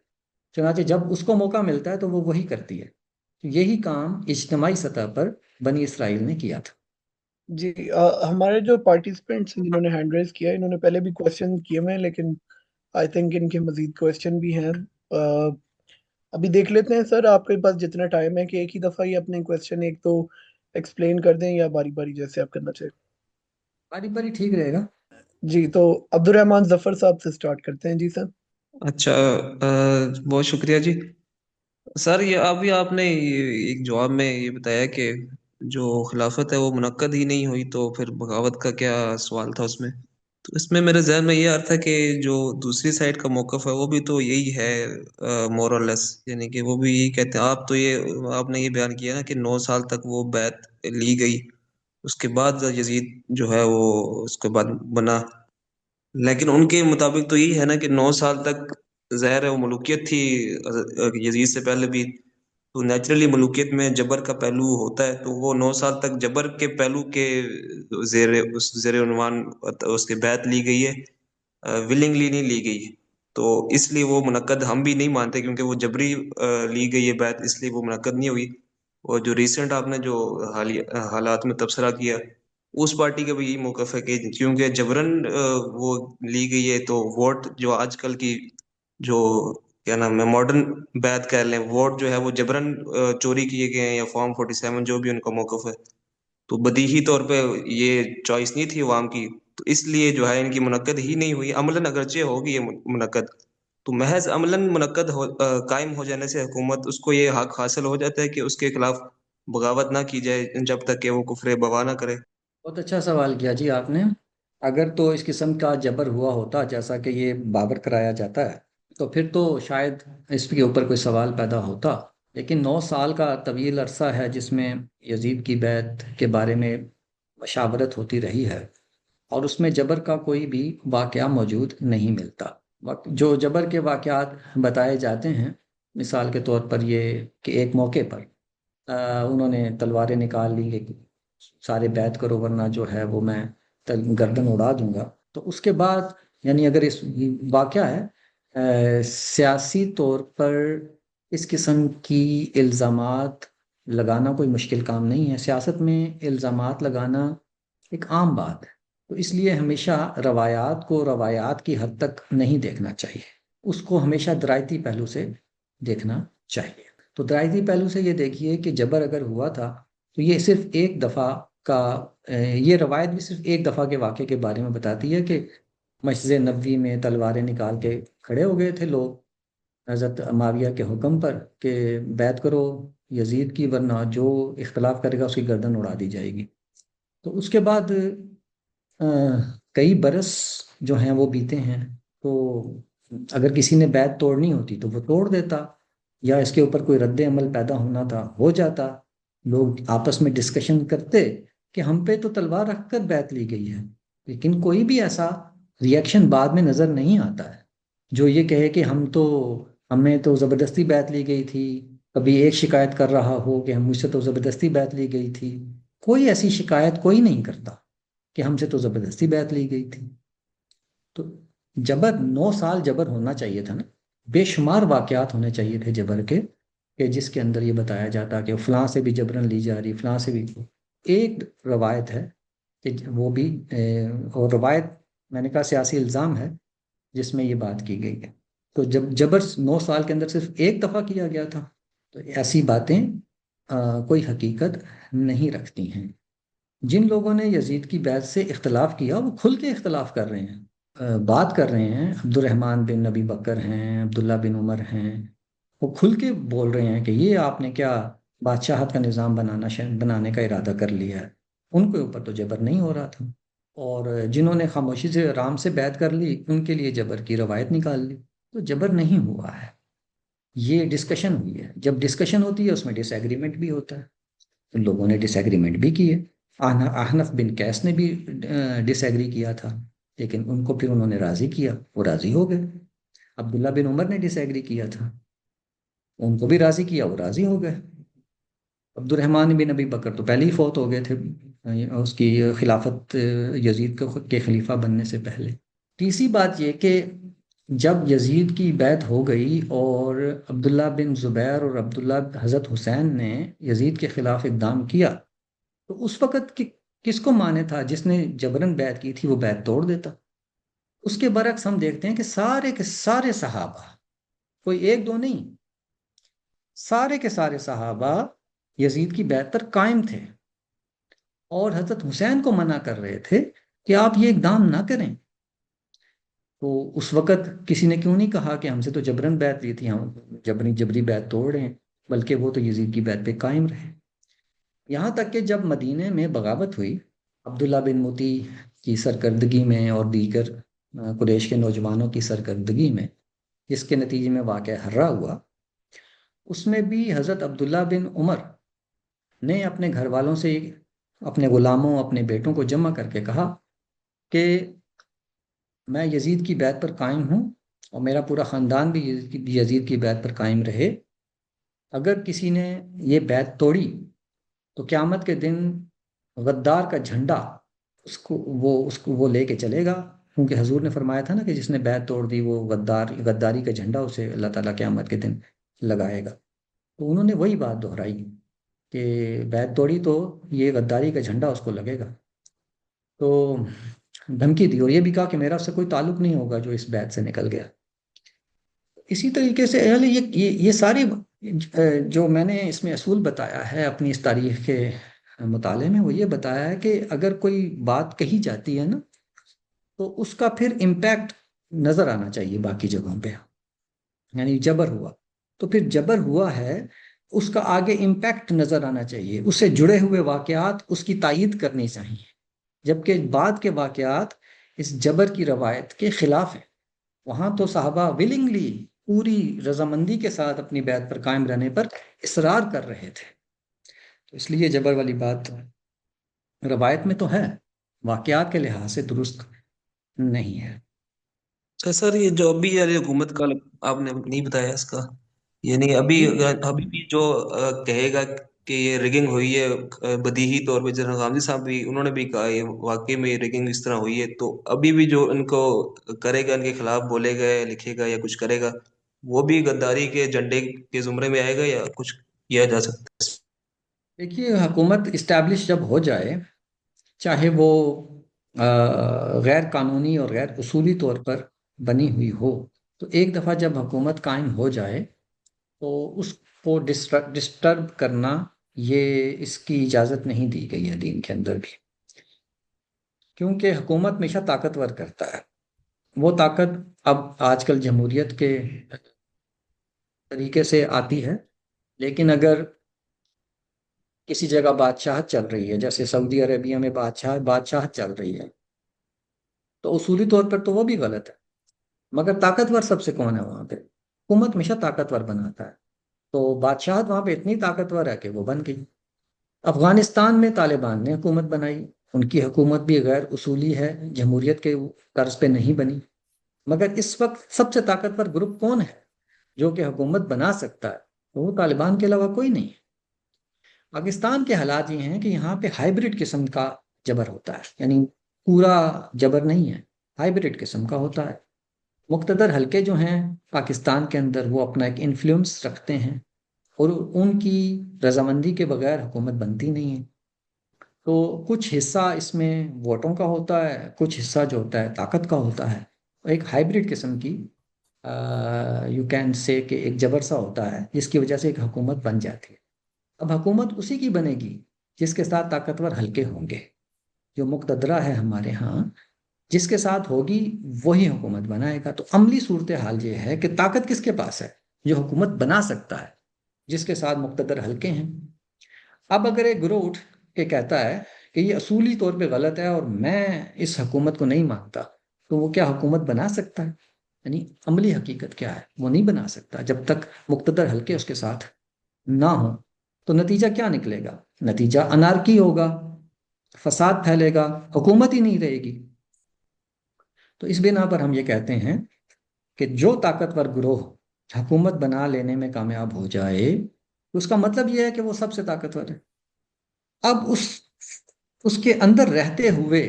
چنانچہ جب اس کو موقع ملتا ہے تو وہ وہی کرتی ہے۔ تو یہی کام اجتماعی سطح پر بنی اسرائیل نے کیا تھا۔ جی، ہمارے جو پارٹیسپینٹس ہیں جنہوں نے ہینڈ ریز کیا انہوں نے پہلے بھی کوشچن کیے ہوئے ہیں، لیکن آئی تھنک ان کے مزید کوشچن بھی ہیں۔ ابھی دیکھ لیتے ہیں سر، آپ کے پاس جتنا ٹائم ہے کہ ایک ہی دفعہ ہی اپنے کوشچن ایک تو ایکسپلین کر دیں یا باری باری جیسے آپ کرنا چاہیں۔ باری باری ٹھیک رہے گا۔ جی، تو عبد الرحمان ظفر صاحب سے سٹارٹ کرتے ہیں۔ جی سر۔ اچھا، بہت شکریہ جی سر۔ یہ ابھی آپ نے ایک جواب میں یہ بتایا کہ جو خلافت ہے وہ منعقد ہی نہیں ہوئی، تو پھر بغاوت کا کیا سوال تھا اس میں؟ تو اس میں میرے ذہن میں یہ آ رہا تھا کہ جو دوسری سائڈ کا موقف ہے وہ بھی تو یہی ہے مور اور لیس، یعنی کہ وہ بھی یہی کہتے ہیں۔ آپ نے یہ بیان کیا نا کہ 9 سال تک وہ بیعت لی گئی، اس کے بعد یزید جو ہے وہ اس کے بعد بنا، لیکن ان کے مطابق تو یہی ہے نا کہ 9 سال تک ظاہر ہے وہ ملوکیت تھی یزید سے پہلے بھی، تو نیچرلی ملوکیت میں جبر کا پہلو ہوتا ہے، تو وہ 9 سال تک جبر کے پہلو کے زیر عنوان اس کی بیعت لی گئی ہے، ولنگلی نہیں لی گئی، تو اس لیے وہ منعقد ہم بھی نہیں مانتے، کیونکہ وہ جبری لی گئی ہے بیعت، اس لیے وہ منعقد نہیں ہوئی۔ اور جو ریسنٹ آپ نے جو حالات میں تبصرہ کیا اس پارٹی کا بھی یہی موقف ہے کہ کیونکہ جبرن وہ لی گئی ہے، تو ووٹ جو آج کل کی جو کیا نام ہے ماڈرن بیعت کہہ لیں، ووٹ جو ہے وہ جبرن چوری کیے گئے ہیں، یا فارم 47 جو بھی ان کا موقف ہے، تو بدیہی طور پہ یہ چوائس نہیں تھی عوام کی، تو اس لیے جو ہے ان کی منعقد ہی نہیں ہوئی۔ عملاً اگرچہ ہوگی یہ منعقد، تو محض عملاً قائم ہو جانے سے حکومت اس کو یہ حق حاصل ہو جاتا ہے کہ اس کے خلاف بغاوت نہ کی جائے جب تک کہ وہ کفر بوا نہ کرے۔ بہت اچھا سوال کیا جی آپ نے۔ اگر تو اس قسم کا جبر ہوا ہوتا جیسا کہ یہ باور کرایا جاتا ہے تو پھر تو شاید اس کے اوپر کوئی سوال پیدا ہوتا، لیکن 9 سال کا طویل عرصہ ہے جس میں یزید کی بیعت کے بارے میں مشاورت ہوتی رہی ہے، اور اس میں جبر کا کوئی بھی واقعہ موجود نہیں ملتا۔ جو جبر کے واقعات بتائے جاتے ہیں مثال کے طور پر یہ کہ ایک موقع پر انہوں نے تلواریں نکال لی کہ سارے بیعت کرو ورنہ جو ہے وہ میں گردن اڑا دوں گا. تو اس کے بعد یعنی اگر اس واقعہ ہے سیاسی طور پر اس قسم کی الزامات لگانا کوئی مشکل کام نہیں ہے. سیاست میں الزامات لگانا ایک عام بات ہے. تو اس لیے ہمیشہ روایات کو روایات کی حد تک نہیں دیکھنا چاہیے، اس کو ہمیشہ درایتی پہلو سے دیکھنا چاہیے. تو درایتی پہلو سے یہ دیکھیے کہ جبر اگر ہوا تھا تو یہ صرف ایک دفعہ کا یہ روایت بھی صرف ایک دفعہ کے واقعے کے بارے میں بتاتی ہے کہ مسجد نبوی میں تلواریں نکال کے کھڑے ہو گئے تھے لوگ حضرت معاویہ کے حکم پر کہ بیعت کرو یزید کی، ورنہ جو اختلاف کرے گا اس کی گردن اڑا دی جائے گی. تو اس کے بعد کئی برس جو ہیں وہ بیتے ہیں. تو اگر کسی نے بیعت توڑنی ہوتی تو وہ توڑ دیتا، یا اس کے اوپر کوئی رد عمل پیدا ہونا تھا ہو جاتا. لوگ آپس میں ڈسکشن کرتے کہ ہم پہ تو تلوار رکھ کر بیعت لی گئی ہے، لیکن کوئی بھی ایسا ریئیکشن بعد میں نظر نہیں آتا ہے جو یہ کہے کہ ہمیں تو زبردستی بیعت لی گئی تھی. کبھی ایک شکایت کر رہا ہو کہ مجھ سے تو زبردستی بیعت لی گئی تھی. کوئی ایسی شکایت کوئی نہیں کرتا کہ ہم سے تو زبردستی بیعت لی گئی تھی. تو جبر 9 سال جبر ہونا چاہیے تھا نا. بے شمار واقعات ہونے چاہیے تھے جبر کے کہ جس کے اندر یہ بتایا جاتا کہ فلاں سے بھی جبرن لی جا رہی، فلاں سے بھی. ایک روایت ہے کہ وہ بھی اور روایت میں نے کہا سیاسی الزام ہے جس میں یہ بات کی گئی ہے. تو جب جبر 9 سال کے اندر صرف ایک دفعہ کیا گیا تھا تو ایسی باتیں کوئی حقیقت نہیں رکھتی ہیں. جن لوگوں نے یزید کی بیعت سے اختلاف کیا وہ کھل کے اختلاف کر رہے ہیں، بات کر رہے ہیں. عبد الرحمن بن نبی بکر ہیں، عبداللہ بن عمر ہیں، وہ کھل کے بول رہے ہیں کہ یہ آپ نے کیا بادشاہت کا نظام بنانے کا ارادہ کر لیا ہے. ان کے اوپر تو جبر نہیں ہو رہا تھا. اور جنہوں نے خاموشی سے آرام سے بیعت کر لی ان کے لیے جبر کی روایت نکال لی. تو جبر نہیں ہوا ہے، یہ ڈسکشن ہوئی ہے. جب ڈسکشن ہوتی ہے اس میں ڈس ایگریمنٹ بھی ہوتا ہے. ان لوگوں نے ڈس ایگریمنٹ بھی کیے. احنف بن قیس نے بھی ڈس ایگری کیا تھا، لیکن ان کو پھر انہوں نے راضی کیا، وہ راضی ہو گئے. عبداللہ بن عمر نے ڈس ایگری کیا تھا، ان کو بھی راضی کیا، وہ راضی ہو گئے. عبد الرحمن بن نبی بکر تو پہلے ہی فوت ہو گئے تھے اس کی خلافت یزید کے خلیفہ بننے سے پہلے. تیسری بات یہ کہ جب یزید کی بیعت ہو گئی اور عبداللہ بن زبیر اور عبداللہ حضرت حسین نے یزید کے خلاف اقدام کیا تو اس وقت کس کو مانے تھا؟ جس نے جبرن بیعت کی تھی وہ بیعت توڑ دیتا. اس کے برعکس ہم دیکھتے ہیں کہ سارے کے سارے صحابہ، کوئی ایک دو نہیں، سارے کے سارے صحابہ یزید کی بیعت پر قائم تھے اور حضرت حسین کو منع کر رہے تھے کہ آپ یہ اقدام نہ کریں. تو اس وقت کسی نے کیوں نہیں کہا کہ ہم سے تو جبرن بیعت لی تھی، ہم جبری بیعت توڑ رہے ہیں، بلکہ وہ تو یزید کی بیعت پہ قائم رہے. یہاں تک کہ جب مدینے میں بغاوت ہوئی عبداللہ بن مطی کی سرکردگی میں اور دیگر قریش کے نوجوانوں کی سرکردگی میں، جس کے نتیجے میں واقعہ ہررا ہوا، اس میں بھی حضرت عبداللہ بن عمر نے اپنے گھر والوں سے، اپنے غلاموں، اپنے بیٹوں کو جمع کر کے کہا کہ میں یزید کی بیعت پر قائم ہوں اور میرا پورا خاندان بھی یزید کی بیعت پر قائم رہے. اگر کسی نے یہ بیعت توڑی تو قیامت کے دن غدار کا جھنڈا اس کو وہ لے کے چلے گا، کیونکہ حضور نے فرمایا تھا نا کہ جس نے بیعت توڑ دی وہ غداری کا جھنڈا اسے اللہ تعالیٰ قیامت کے دن لگائے گا. تو انہوں نے وہی بات دہرائی کہ بیعت توڑی تو یہ غداری کا جھنڈا اس کو لگے گا. تو دھمکی دی اور یہ بھی کہا کہ میرا اس سے کوئی تعلق نہیں ہوگا جو اس بیعت سے نکل گیا. اسی طریقے سے یہ ساری جو میں نے اس میں اصول بتایا ہے اپنی اس تاریخ کے مطالعے میں، وہ یہ بتایا ہے کہ اگر کوئی بات کہی جاتی ہے نا تو اس کا پھر امپیکٹ نظر آنا چاہیے باقی جگہوں پہ. یعنی جبر ہوا تو پھر جبر ہوا ہے، اس کا آگے امپیکٹ نظر آنا چاہیے، اس سے جڑے ہوئے واقعات اس کی تائید کرنی چاہیے، جبکہ بعد کے واقعات اس جبر کی روایت کے خلاف ہیں. وہاں تو صحابہ ولنگلی پوری رضامندی کے ساتھ اپنی بیعت پر قائم رہنے پر اصرار کر رہے تھے. تو اس لیے جبر والی بات روایت میں تو ہے، واقعات کے لحاظ سے درست نہیں ہے. سر یہ جو ابھی والی حکومت کا آپ نے نہیں بتایا اس کا، یعنی ابھی بھی جو کہے گا کہ یہ ریگنگ ہوئی ہے بدیہی طور پہ، جنرل غامدی صاحب بھی انہوں نے بھی کہا یہ واقعی میں ریگنگ اس طرح ہوئی ہے، تو ابھی بھی جو ان کو کرے گا، ان کے خلاف بولے گا یا لکھے گا یا کچھ کرے گا، وہ بھی غداری کے جھنڈے کے زمرے میں آئے گا یا کچھ کیا جا سکتا ہے؟ دیکھیے، حکومت اسٹیبلش جب ہو جائے، چاہے وہ غیر قانونی اور غیر اصولی طور پر بنی ہوئی ہو، تو ایک دفعہ جب حکومت قائم ہو جائے تو اس کو ڈسٹرب کرنا، یہ اس کی اجازت نہیں دی گئی ہے دین کے اندر بھی، کیونکہ حکومت ہمیشہ طاقتور کرتا ہے۔ وہ طاقت اب آج کل جمہوریت کے طریقے سے آتی ہے، لیکن اگر کسی جگہ بادشاہت چل رہی ہے، جیسے سعودی عربیہ میں بادشاہت چل رہی ہے، تو اصولی طور پر تو وہ بھی غلط ہے، مگر طاقتور سب سے کون ہے وہاں پہ؟ حکومت ہمیشہ طاقتور بناتا ہے، تو بادشاہت وہاں پہ اتنی طاقتور ہے کہ وہ بن گئی۔ افغانستان میں طالبان نے حکومت بنائی، ان کی حکومت بھی غیر اصولی ہے، جمہوریت کے طرز پہ نہیں بنی، مگر اس وقت سب سے طاقتور گروپ کون ہے جو کہ حکومت بنا سکتا ہے؟ وہ طالبان کے علاوہ کوئی نہیں ہے۔ پاکستان کے حالات یہ ہیں کہ یہاں پہ ہائیبرڈ قسم کا جبر ہوتا ہے، یعنی پورا جبر نہیں ہے، ہائیبرڈ قسم کا ہوتا ہے۔ مقتدر حلقے جو ہیں پاکستان کے اندر، وہ اپنا ایک انفلوئنس رکھتے ہیں، اور ان کی رضامندی کے بغیر حکومت بنتی نہیں ہے۔ تو کچھ حصہ اس میں ووٹوں کا ہوتا ہے، کچھ حصہ جو ہوتا ہے طاقت کا ہوتا ہے، ایک ہائیبرڈ قسم کی یو کین سے کہ ایک جبر سا ہوتا ہے، جس کی وجہ سے ایک حکومت بن جاتی ہے۔ اب حکومت اسی کی بنے گی جس کے ساتھ طاقتور حلقے ہوں گے۔ جو مقتدرہ ہے ہمارے ہاں، جس کے ساتھ ہوگی وہی حکومت بنائے گا۔ تو عملی صورتحال یہ ہے کہ طاقت کس کے پاس ہے؟ جو حکومت بنا سکتا ہے، جس کے ساتھ مقتدر حلقے ہیں۔ اب اگر ایک گروہ اٹھ کے کہتا ہے کہ یہ اصولی طور پہ غلط ہے اور میں اس حکومت کو نہیں مانتا، تو وہ کیا حکومت بنا سکتا ہے؟ یعنی عملی حقیقت کیا ہے؟ وہ نہیں بنا سکتا جب تک مقتدر حلقے اس کے ساتھ نہ ہوں۔ تو نتیجہ کیا نکلے گا؟ نتیجہ انارکی ہوگا، فساد پھیلے گا، حکومت ہی نہیں رہے گی۔ تو اس بنا پر ہم یہ کہتے ہیں کہ جو طاقتور گروہ حکومت بنا لینے میں کامیاب ہو جائے، تو اس کا مطلب یہ ہے کہ وہ سب سے طاقتور ہے۔ اب اس کے اندر رہتے ہوئے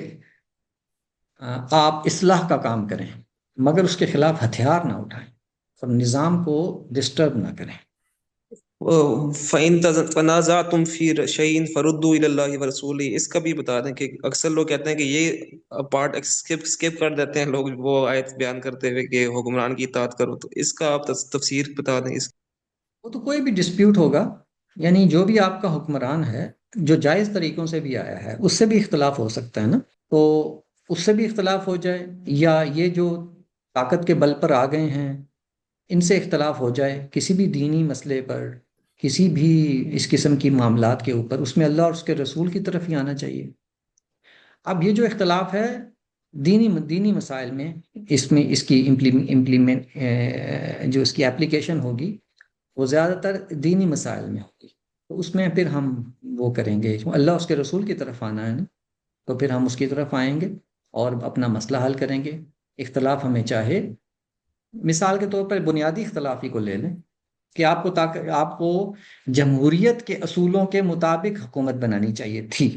آپ اصلاح کا کام کریں، مگر اس کے خلاف ہتھیار نہ اٹھائیں اور نظام کو ڈسٹرب نہ کریں۔ فَإِن تَنَازَعْتُمْ فِي شَيْءٍ فَرُدُّوهُ إِلَى اللَّهِ وَرَسُولِهِ، اس کا بھی بتا دیں کہ اکثر لوگ کہتے ہیں کہ یہ پارٹ اسکپ کر دیتے ہیں لوگ، وہ آیت بیان کرتے ہوئے کہ حکمران کی اطاعت کرو، تو اس کا آپ تفسیر بتا دیں اس۔ وہ تو کوئی بھی ڈسپیوٹ ہوگا، یعنی جو بھی آپ کا حکمران ہے، جو جائز طریقوں سے بھی آیا ہے، اس سے بھی اختلاف ہو سکتا ہے نا، تو اس سے بھی اختلاف ہو جائے، یا یہ جو طاقت کے بل پر آ گئے ہیں ان سے اختلاف ہو جائے کسی بھی دینی مسئلے پر، کسی بھی اس قسم کی معاملات کے اوپر، اس میں اللہ اور اس کے رسول کی طرف ہی آنا چاہیے۔ اب یہ جو اختلاف ہے دینی مسائل میں، اس میں اس کی امپلیمنٹ جو اس کی اپلیکیشن ہوگی وہ زیادہ تر دینی مسائل میں ہوگی، تو اس میں پھر ہم وہ کریں گے، اللہ اس کے رسول کی طرف آنا ہے نا، تو پھر ہم اس کی طرف آئیں گے اور اپنا مسئلہ حل کریں گے۔ اختلاف ہمیں چاہے، مثال کے طور پر بنیادی اختلاف ہی کو لے لیں کہ آپ کو جمہوریت کے اصولوں کے مطابق حکومت بنانی چاہیے تھی،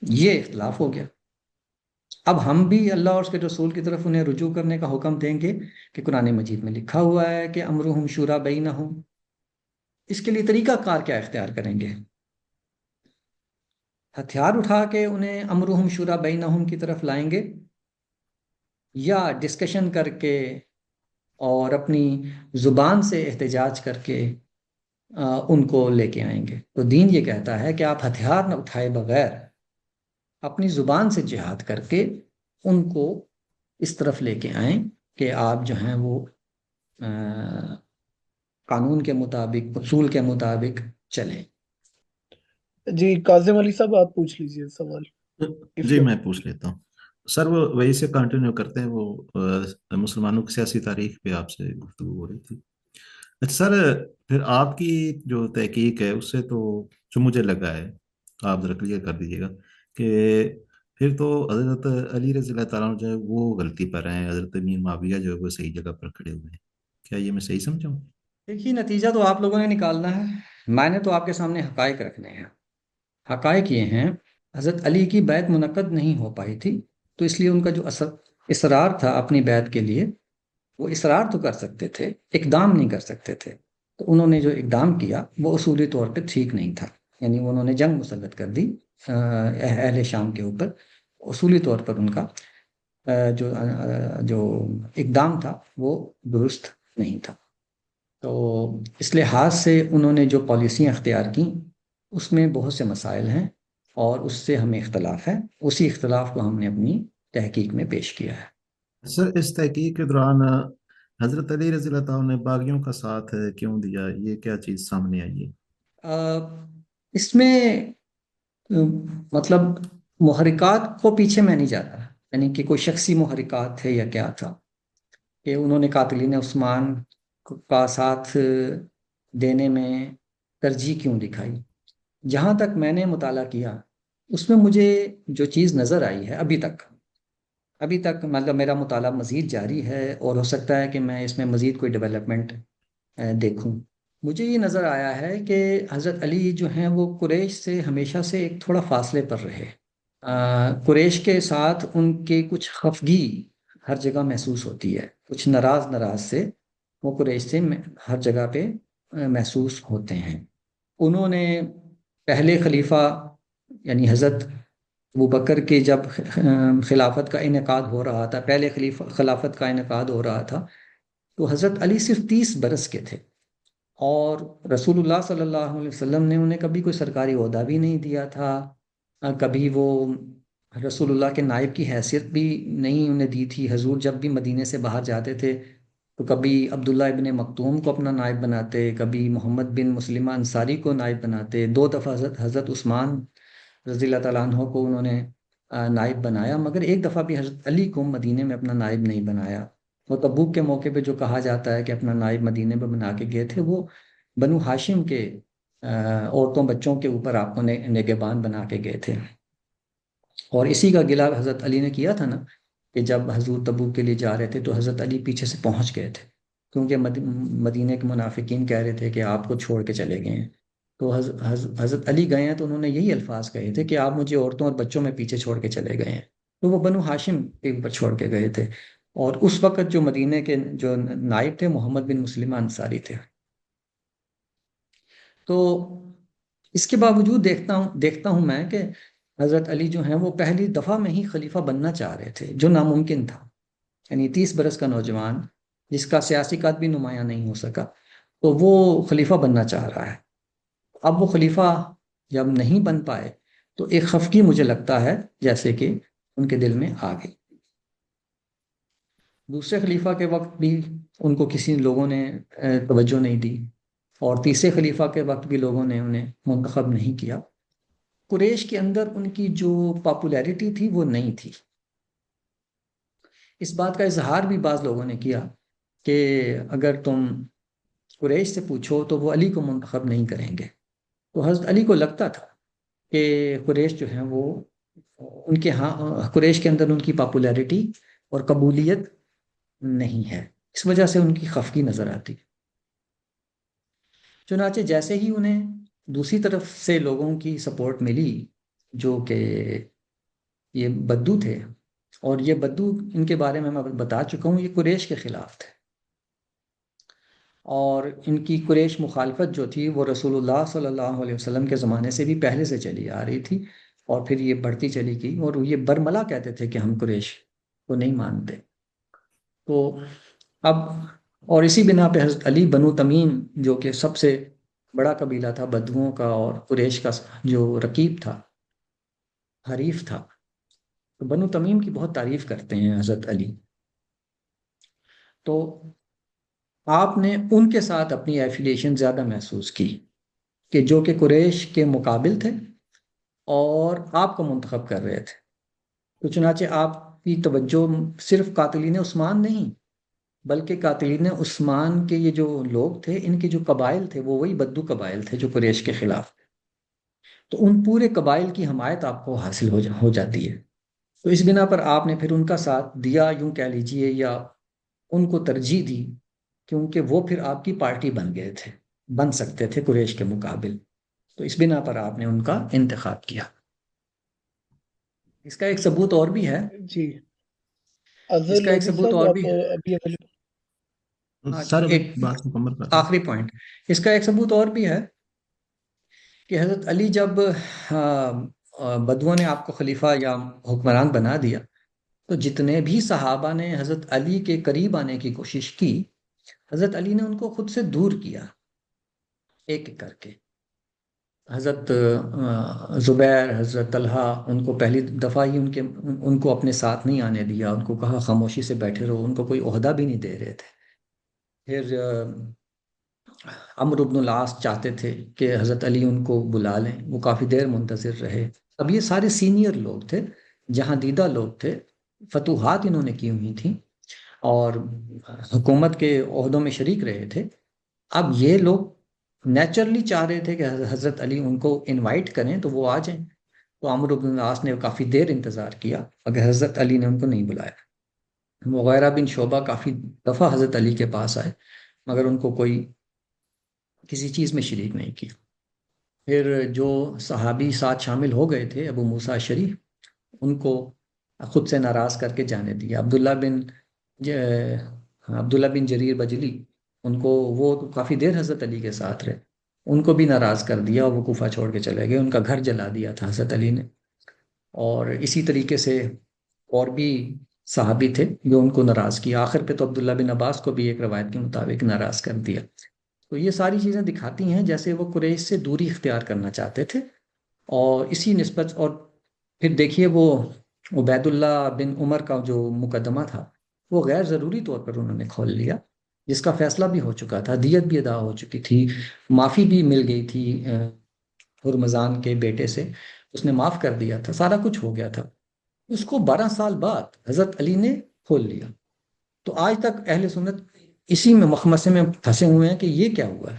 یہ اختلاف ہو گیا۔ اب ہم بھی اللہ اور اس کے رسول کی طرف انہیں رجوع کرنے کا حکم دیں گے کہ قرآن مجید میں لکھا ہوا ہے کہ امرہم شورا بینہم، اس کے لیے طریقہ کار کیا اختیار کریں گے؟ ہتھیار اٹھا کے انہیں امرہم شورا بینہم کی طرف لائیں گے، یا ڈسکشن کر کے اور اپنی زبان سے احتجاج کر کے ان کو لے کے آئیں گے؟ تو دین یہ کہتا ہے کہ آپ ہتھیار نہ اٹھائے بغیر اپنی زبان سے جہاد کر کے ان کو اس طرف لے کے آئیں کہ آپ جو ہیں وہ قانون کے مطابق، اصول کے مطابق چلیں۔ جی کاظم علی صاحب آپ پوچھ لیجئے سوال۔ جی میں پوچھ لیتا ہوں سر، وہ وہی سے کنٹینیو کرتے ہیں، وہ مسلمانوں کی سیاسی تاریخ پہ آپ سے گفتگو ہو رہی تھی۔ اچھا سر، پھر آپ کی جو تحقیق ہے اس سے تو جو مجھے لگا ہے، آپ ذرا کلیئر کر دیجیے گا کہ پھر تو حضرت علی رضی اللہ تعالیٰ عنہ جو ہے وہ غلطی پر ہیں، حضرت امیر معاویہ جو ہے وہ صحیح جگہ پر کھڑے ہوئے ہیں، کیا یہ میں صحیح سمجھا ہوں؟ دیکھیے، نتیجہ تو آپ لوگوں نے نکالنا ہے، میں نے تو آپ کے سامنے حقائق رکھنے ہیں. حقائق یہ ہیں، حضرت علی کی بیعت منعقد نہیں ہو پائی تھی، تو اس لیے ان کا جو اصرار تھا اپنی بیعت کے لیے، وہ اصرار تو کر سکتے تھے، اقدام نہیں کر سکتے تھے. تو انہوں نے جو اقدام کیا وہ اصولی طور پہ ٹھیک نہیں تھا. یعنی انہوں نے جنگ مسلط کر دی اہل شام کے اوپر. اصولی طور پر ان کا جو اقدام تھا وہ درست نہیں تھا. تو اس لحاظ سے انہوں نے جو پالیسیاں اختیار کیں اس میں بہت سے مسائل ہیں، اور اس سے ہمیں اختلاف ہے. اسی اختلاف کو ہم نے اپنی تحقیق میں پیش کیا ہے. سر اس تحقیق کے دوران حضرت علی رضی اللہ تعالیٰ نے باغیوں کا ساتھ کیوں دیا؟ یہ کیا چیز سامنے آئی ہے؟ اس میں مطلب محرکات کو پیچھے میں نہیں جاتا، یعنی کہ کوئی شخصی محرکات تھے یا کیا تھا کہ انہوں نے قاتلین عثمان کا ساتھ دینے میں ترجیح کیوں دکھائی. جہاں تک میں نے مطالعہ کیا اس میں مجھے جو چیز نظر آئی ہے ابھی تک مطلب میرا مطالعہ مزید جاری ہے، اور ہو سکتا ہے کہ میں اس میں مزید کوئی ڈیولپمنٹ دیکھوں. مجھے یہ نظر آیا ہے کہ حضرت علی جو ہیں وہ قریش سے ہمیشہ سے ایک تھوڑا فاصلے پر رہے. قریش کے ساتھ ان کے کچھ خفگی ہر جگہ محسوس ہوتی ہے، کچھ ناراض سے وہ قریش سے ہر جگہ پہ محسوس ہوتے ہیں. انہوں نے پہلے خلیفہ یعنی حضرت ابوبکر کے جب خلافت کا انعقاد ہو رہا تھا، پہلے خلافت کا انعقاد ہو رہا تھا، تو حضرت علی صرف 30 برس کے تھے، اور رسول اللہ صلی اللہ علیہ وسلم نے انہیں کبھی کوئی سرکاری عہدہ بھی نہیں دیا تھا، کبھی وہ رسول اللہ کے نائب کی حیثیت بھی نہیں انہیں دی تھی. حضور جب بھی مدینے سے باہر جاتے تھے تو کبھی عبداللہ ابن مکتوم کو اپنا نائب بناتے، کبھی محمد بن مسلمہ انصاری کو نائب بناتے. 2 دفعہ حضرت عثمان رضی اللہ تعالیٰ عنہ کو انہوں نے نائب بنایا، مگر ایک دفعہ بھی حضرت علی کو مدینے میں اپنا نائب نہیں بنایا. وہ تبوک کے موقع پہ جو کہا جاتا ہے کہ اپنا نائب مدینے میں بنا کے گئے تھے، وہ بنو ہاشم کے عورتوں بچوں کے اوپر آپ کو نگہبان بنا کے گئے تھے. اور اسی کا گلہ حضرت علی نے کیا تھا نا، کہ جب حضور تبوک کے لیے جا رہے تھے تو حضرت علی پیچھے سے پہنچ گئے تھے، کیونکہ مدینے کے منافقین کہہ رہے تھے کہ آپ کو چھوڑ کے چلے گئے ہیں. تو حضرت علی گئے ہیں تو انہوں نے یہی الفاظ کہے تھے کہ آپ مجھے عورتوں اور بچوں میں پیچھے چھوڑ کے چلے گئے ہیں. تو وہ بنو ہاشم کے اوپر چھوڑ کے گئے تھے، اور اس وقت جو مدینے کے جو نائب تھے محمد بن مسلمہ انصاری تھے. تو اس کے باوجود دیکھتا ہوں میں کہ حضرت علی جو ہیں وہ پہلی دفعہ میں ہی خلیفہ بننا چاہ رہے تھے، جو ناممکن تھا. یعنی 30 برس کا نوجوان جس کا سیاسی قد بھی نمایاں نہیں ہو سکا، تو وہ خلیفہ بننا چاہ رہا ہے. اب وہ خلیفہ جب نہیں بن پائے تو ایک خفگی مجھے لگتا ہے جیسے کہ ان کے دل میں آ گئی. دوسرے خلیفہ کے وقت بھی ان کو کسی لوگوں نے توجہ نہیں دی، اور تیسرے خلیفہ کے وقت بھی لوگوں نے انہیں منتخب نہیں کیا. قریش کے اندر ان کی جو پاپولیرٹی تھی وہ نہیں تھی. اس بات کا اظہار بھی بعض لوگوں نے کیا کہ اگر تم قریش سے پوچھو تو وہ علی کو منتخب نہیں کریں گے. تو حضرت علی کو لگتا تھا کہ قریش جو ہیں وہ ان کے قریش کے اندر ان کی پاپولیرٹی اور قبولیت نہیں ہے، اس وجہ سے ان کی خفگی نظر آتی. چنانچہ جیسے ہی انہیں دوسری طرف سے لوگوں کی سپورٹ ملی جو کہ یہ بدو تھے، اور یہ بدو ان کے بارے میں بتا چکا ہوں، یہ قریش کے خلاف تھے، اور ان کی قریش مخالفت جو تھی وہ رسول اللہ صلی اللہ علیہ وسلم کے زمانے سے بھی پہلے سے چلی آ رہی تھی، اور پھر یہ بڑھتی چلی گئی، اور یہ برملا کہتے تھے کہ ہم قریش کو نہیں مانتے. تو اب اور اسی بنا پہ حضرت علی بنو تمیم جو کہ سب سے بڑا قبیلہ تھا بدوؤں کا اور قریش کا جو رقیب تھا، حریف تھا، تو بنو تمیم کی بہت تعریف کرتے ہیں حضرت علی. تو آپ نے ان کے ساتھ اپنی ایفیلیشن زیادہ محسوس کی کہ جو کہ قریش کے مقابل تھے اور آپ کو منتخب کر رہے تھے. تو چنانچہ آپ کی توجہ صرف قاتلین عثمان نہیں بلکہ قاتلین عثمان کے یہ جو لوگ تھے، ان کے جو قبائل تھے وہ وہی بدو قبائل تھے جو قریش کے خلاف تھے. تو ان پورے قبائل کی حمایت آپ کو حاصل ہو جاتی ہے. تو اس بنا پر آپ نے پھر ان کا ساتھ دیا، یوں کہہ لیجئے، یا ان کو ترجیح دی، کیونکہ وہ پھر آپ کی پارٹی بن گئے تھے. بن سکتے تھے قریش کے مقابل، تو اس بنا پر آپ نے ان کا انتخاب کیا۔ اس کا ایک ثبوت اور بھی ہے، جی اس اظہر کا ایک لودھی ثبوت صاحب اور آپ بھی ہے۔ ابھی available- ہاں، سر ابھی ایک بات مکمل کر دیں۔ آخری پوائنٹ، اس کا ایک ثبوت اور بھی ہے کہ حضرت علی جب بدوؤں نے آپ کو خلیفہ یا حکمران بنا دیا، تو جتنے بھی صحابہ نے حضرت علی کے قریب آنے کی کوشش کی، حضرت علی نے ان کو خود سے دور کیا، ایک ایک کر کے۔ حضرت زبیر، حضرت طلحہ، ان کو پہلی دفعہ ہی ان کو اپنے ساتھ نہیں آنے دیا، ان کو کہا خاموشی سے بیٹھے رہو، ان کو کوئی عہدہ بھی نہیں دے رہے تھے۔ پھر عمرو بن العاص چاہتے تھے کہ حضرت علی ان کو بلا لیں، وہ کافی دیر منتظر رہے۔ اب یہ سارے سینئر لوگ تھے، جہاں دیدہ لوگ تھے، فتوحات انہوں نے کی ہوئی تھیں اور حکومت کے عہدوں میں شریک رہے تھے۔ اب یہ لوگ نیچرلی چاہ رہے تھے کہ حضرت علی ان کو انوائٹ کریں تو وہ آ جائیں، تو عمرو بن العاص نے کافی دیر انتظار کیا اگر حضرت علی نے ان کو نہیں بلایا۔ مغیرہ بن شعبہ کافی دفعہ حضرت علی کے پاس آئے، مگر ان کو کوئی کسی چیز میں شریک نہیں کیا۔ پھر جو صحابی ساتھ شامل ہو گئے تھے، ابو موسیٰ شریف، ان کو خود سے ناراض کر کے جانے دیا۔ عبداللہ بن جریر بجلی، ان کو، وہ کافی دیر حضرت علی کے ساتھ رہے، ان کو بھی ناراض کر دیا اور وہ کوفہ چھوڑ کے چلے گئے، ان کا گھر جلا دیا تھا حضرت علی نے۔ اور اسی طریقے سے اور بھی صحابی تھے جو ان کو ناراض کیا، آخر پہ تو عبداللہ بن عباس کو بھی ایک روایت کے مطابق ناراض کر دیا۔ تو یہ ساری چیزیں دکھاتی ہیں جیسے وہ قریش سے دوری اختیار کرنا چاہتے تھے، اور اسی نسبت، اور پھر دیکھیے وہ عبید اللہ بن عمر کا جو مقدمہ تھا، وہ غیر ضروری طور پر انہوں نے کھول لیا، جس کا فیصلہ بھی ہو چکا تھا، دیت بھی ادا ہو چکی تھی، معافی بھی مل گئی تھی ہرمزان کے بیٹے سے، اس نے معاف کر دیا تھا، سارا کچھ ہو گیا تھا۔ اس کو 12 سال بعد حضرت علی نے کھول لیا۔ تو آج تک اہل سنت اسی میں مخمسے میں پھنسے ہوئے ہیں کہ یہ کیا ہوا ہے۔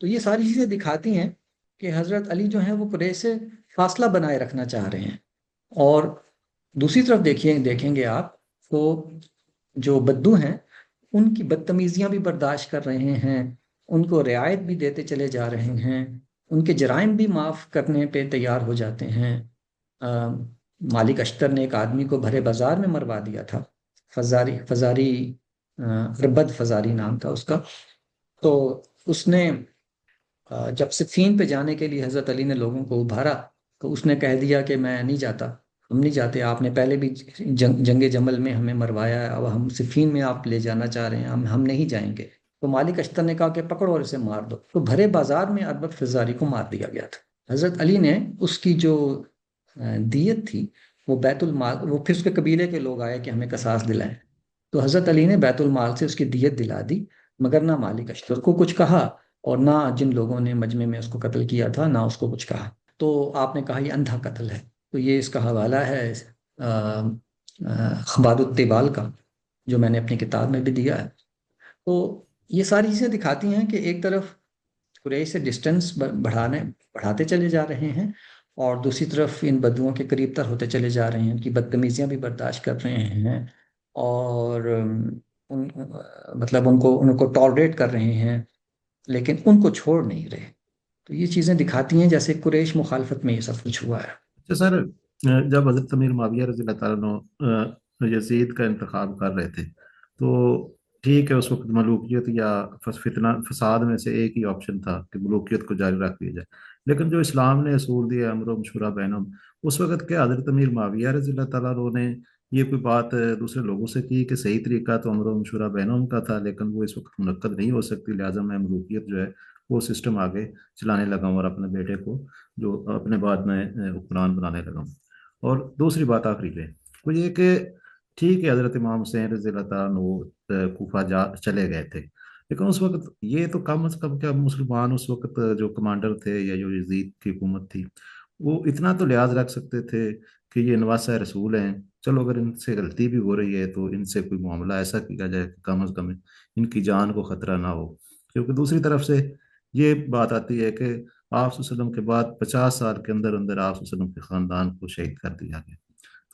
تو یہ ساری چیزیں دکھاتی ہیں کہ حضرت علی جو ہیں وہ قریش سے فاصلہ بنائے رکھنا چاہ رہے ہیں، اور دوسری طرف دیکھیں گے آپ تو جو بدو ہیں ان کی بدتمیزیاں بھی برداشت کر رہے ہیں، ان کو رعایت بھی دیتے چلے جا رہے ہیں، ان کے جرائم بھی معاف کرنے پہ تیار ہو جاتے ہیں۔ مالک اشتر نے ایک آدمی کو بھرے بازار میں مروا دیا تھا، فزاری ربد فزاری نام تھا اس کا۔ تو اس نے جب صفین پہ جانے کے لیے حضرت علی نے لوگوں کو ابھارا تو اس نے کہہ دیا کہ میں نہیں جاتا، ہم نہیں جاتے، آپ نے پہلے بھی جنگ جمل میں ہمیں مروایا ہے، اب ہم صفین میں آپ لے جانا چاہ رہے ہیں، ہم نہیں جائیں گے۔ تو مالک اشتر نے کہا کہ پکڑو اور اسے مار دو، تو بھرے بازار میں اربد فزاری کو مار دیا گیا تھا۔ حضرت علی نے اس کی جو دیت تھی وہ بیت المال، وہ پھر اس کے قبیلے کے لوگ آئے کہ ہمیں قصاص دلائیں، تو حضرت علی نے بیت المال سے اس کی دیت دلا دی، مگر نہ مالک اشتر کو کچھ کہا اور نہ جن لوگوں نے مجمع میں اس کو قتل کیا تھا نہ اس کو کچھ کہا۔ تو آپ نے کہا یہ اندھا قتل ہے، تو یہ اس کا حوالہ ہے اخبار الطبال کا، جو میں نے اپنی کتاب میں بھی دیا ہے۔ تو یہ ساری چیزیں دکھاتی ہیں کہ ایک طرف قریش سے ڈسٹنس بڑھاتے چلے جا رہے ہیں، اور دوسری طرف ان بدوؤں کے قریب تر ہوتے چلے جا رہے ہیں، ان کی بدتمیزیاں بھی برداشت کر رہے ہیں، اور مطلب ان کو ٹالریٹ کر رہے ہیں، لیکن ان کو چھوڑ نہیں رہے۔ تو یہ چیزیں دکھاتی ہیں جیسے قریش مخالفت میں یہ سب کچھ ہوا ہے۔ اچھا سر، جب حضرت امیر معاویہ رضی اللہ تعالیٰ عنہ یزید کا انتخاب کر رہے تھے تو ٹھیک ہے، اس وقت ملوکیت یا فتنہ فساد میں سے ایک ہی آپشن تھا کہ ملوکیت کو جاری رکھ دیا جائے، لیکن جو اسلام نے اصول دیا امر و مشورہ بینہم، اس وقت کیا حضرت امیر معاویہ رضی اللہ تعالیٰ عنہ نے یہ کوئی بات دوسرے لوگوں سے کی کہ صحیح طریقہ تو امر و مشورہ بینہم کا تھا، لیکن وہ اس وقت منعقد نہیں ہو سکتی، لہٰذا میں ملوکیت جو ہے وہ سسٹم آگے چلانے لگا ہوں اور اپنے بیٹے کو جو اپنے بعد میں حکمران بنانے لگا ہوں؟ اور دوسری بات آخری پہ وہ یہ کہ ٹھیک ہے حضرت امام حسین رضی اللہ تعالیٰ عنہ کوفہ چلے گئے تھے، لیکن اس وقت یہ تو کم از کم کیا مسلمان اس وقت جو کمانڈر تھے یا جو یزید کی حکومت تھی وہ اتنا تو لحاظ رکھ سکتے تھے کہ یہ نواسہ رسول ہیں، چلو اگر ان سے غلطی بھی ہو رہی ہے تو ان سے کوئی معاملہ ایسا کیا جائے کہ کم از کم ان کی جان کو خطرہ نہ ہو، کیونکہ دوسری طرف سے یہ بات آتی ہے کہ آپ صلی اللہ علیہ وسلم کے بعد 50 سال کے اندر اندر آپ صلی اللہ علیہ وسلم کے خاندان کو شہید کر دیا گیا۔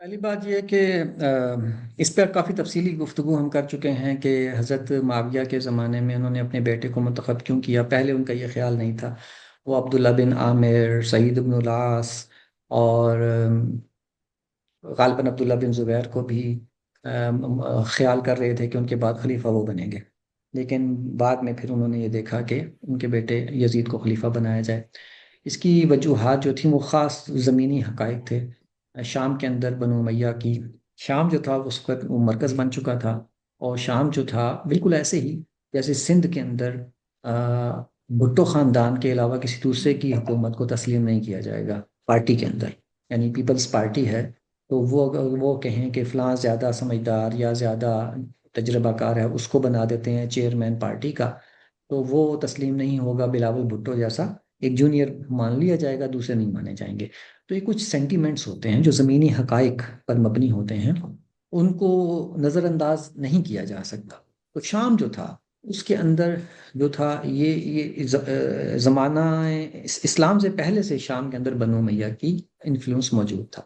پہلی بات یہ ہے کہ اس پر کافی تفصیلی گفتگو ہم کر چکے ہیں کہ حضرت معاویہ کے زمانے میں انہوں نے اپنے بیٹے کو منتخب کیوں کیا. پہلے ان کا یہ خیال نہیں تھا. وہ عبداللہ بن عامر، سعید بن العاص اور غالباً عبداللہ بن زبیر کو بھی خیال کر رہے تھے کہ ان کے بعد خلیفہ وہ بنیں گے. لیکن بعد میں پھر انہوں نے یہ دیکھا کہ ان کے بیٹے یزید کو خلیفہ بنایا جائے. اس کی وجوہات جو تھیں وہ خاص زمینی حقائق تھے. شام کے اندر بنو امیہ کی، شام جو تھا اس وقت وہ مرکز بن چکا تھا، اور شام جو تھا بالکل ایسے ہی جیسے سندھ کے اندر بھٹو خاندان کے علاوہ کسی دوسرے کی حکومت کو تسلیم نہیں کیا جائے گا. پارٹی کے اندر یعنی پیپلز پارٹی ہے تو وہ اگر وہ کہیں کہ فلاں زیادہ سمجھدار یا زیادہ تجربہ کار ہے، اس کو بنا دیتے ہیں چیئرمین پارٹی کا، تو وہ تسلیم نہیں ہوگا. بلاول بھٹو جیسا ایک جونیئر مان لیا جائے گا، دوسرے نہیں مانے جائیں گے. تو یہ کچھ سینٹیمنٹس ہوتے ہیں جو زمینی حقائق پر مبنی ہوتے ہیں، ان کو نظر انداز نہیں کیا جا سکتا. تو شام جو تھا اس کے اندر جو تھا یہ زمانہ اسلام سے پہلے سے شام کے اندر بنو امیہ کی انفلوئنس موجود تھا.